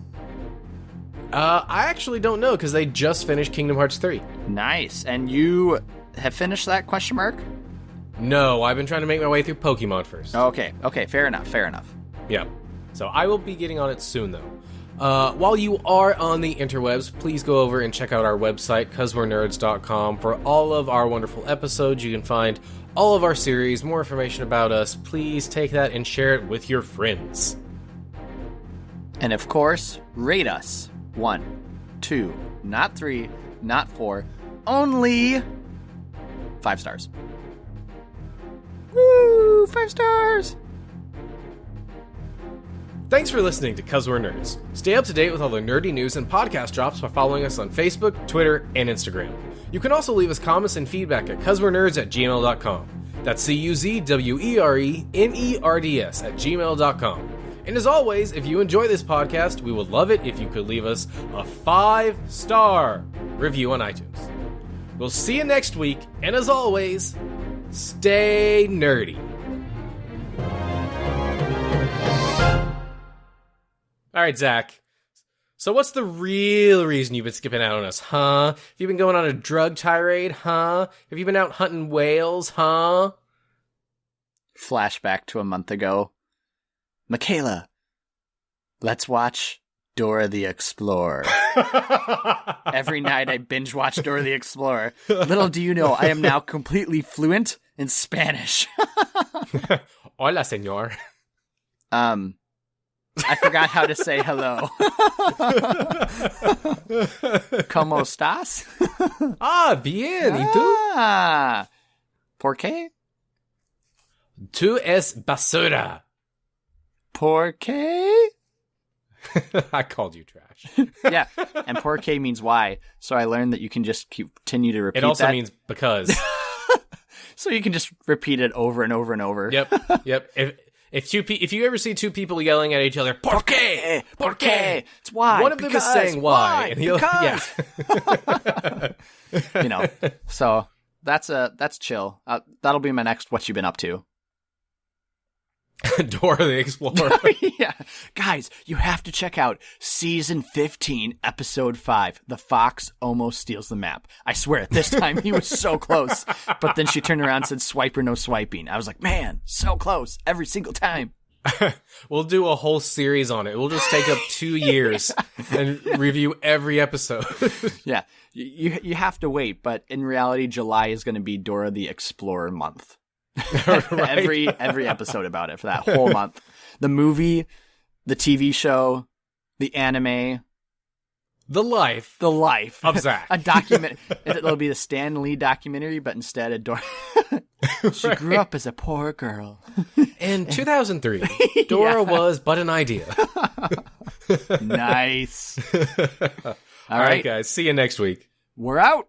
Speaker 1: I actually don't know, because they just finished Kingdom Hearts 3.
Speaker 2: Nice. And you have finished that, question mark?
Speaker 1: No, I've been trying to make my way through Pokemon first.
Speaker 2: Okay, fair enough.
Speaker 1: Yeah. So I will be getting on it soon, though. While you are on the interwebs, please go over and check out our website, causewe'renerds.com, for all of our wonderful episodes. You can find all of our series, more information about us. Please take that and share it with your friends.
Speaker 2: And of course, rate us. 1, 2, not 3, not 4, only 5 stars. Woo! 5 stars!
Speaker 1: Thanks for listening to 'Cause We're Nerds. Stay up to date with all the nerdy news and podcast drops by following us on Facebook, Twitter, and Instagram. You can also leave us comments and feedback at causewe'renerds@gmail.com. That's CUZWERENERDS@gmail.com. And as always, if you enjoy this podcast, we would love it if you could leave us a 5-star review on iTunes. We'll see you next week, and as always, stay nerdy. All right, Zach. So what's the real reason you've been skipping out on us, huh? Have you been going on a drug tirade, huh? Have you been out hunting whales, huh?
Speaker 2: Flashback to a month ago. Michaela, let's watch Dora the Explorer. Every night I binge watch Dora the Explorer. Little do you know, I am now completely fluent in Spanish.
Speaker 1: Hola, señor.
Speaker 2: I forgot how to say hello. ¿Cómo estás?
Speaker 1: Bien. ¿Y tú?
Speaker 2: ¿Por qué?
Speaker 1: Tú es basura.
Speaker 2: ¿Por qué?
Speaker 1: I called you trash.
Speaker 2: Yeah, and por qué means why. So I learned that you can just continue to repeat that.
Speaker 1: It also means because.
Speaker 2: So you can just repeat it over and over and over.
Speaker 1: Yep. If you ever see two people yelling at each other, ¿por qué? ¿Por qué?
Speaker 2: It's why.
Speaker 1: One of them is saying why. And
Speaker 2: Because. Yeah. So that's chill. That'll be my next what you been up to.
Speaker 1: Dora the Explorer.
Speaker 2: Yeah. Guys, you have to check out season 15, episode 5. The fox almost steals the map. I swear, this time he was so close. But then she turned around and said, swipe or no swiping. I was like, man, so close every single time.
Speaker 1: We'll do a whole series on it. We'll just take up 2 years and review every episode.
Speaker 2: Yeah. You have to wait, but in reality, July is going to be Dora the Explorer month.
Speaker 1: Right.
Speaker 2: Every episode about it for that whole month. The movie, the TV show, the anime,
Speaker 1: the life of Zach.
Speaker 2: A document. It'll be the Stan Lee documentary, but instead of Dora. She grew up as a poor girl.
Speaker 1: In 2003, Dora was but an idea.
Speaker 2: Nice.
Speaker 1: All right, guys. See you next week.
Speaker 2: We're out.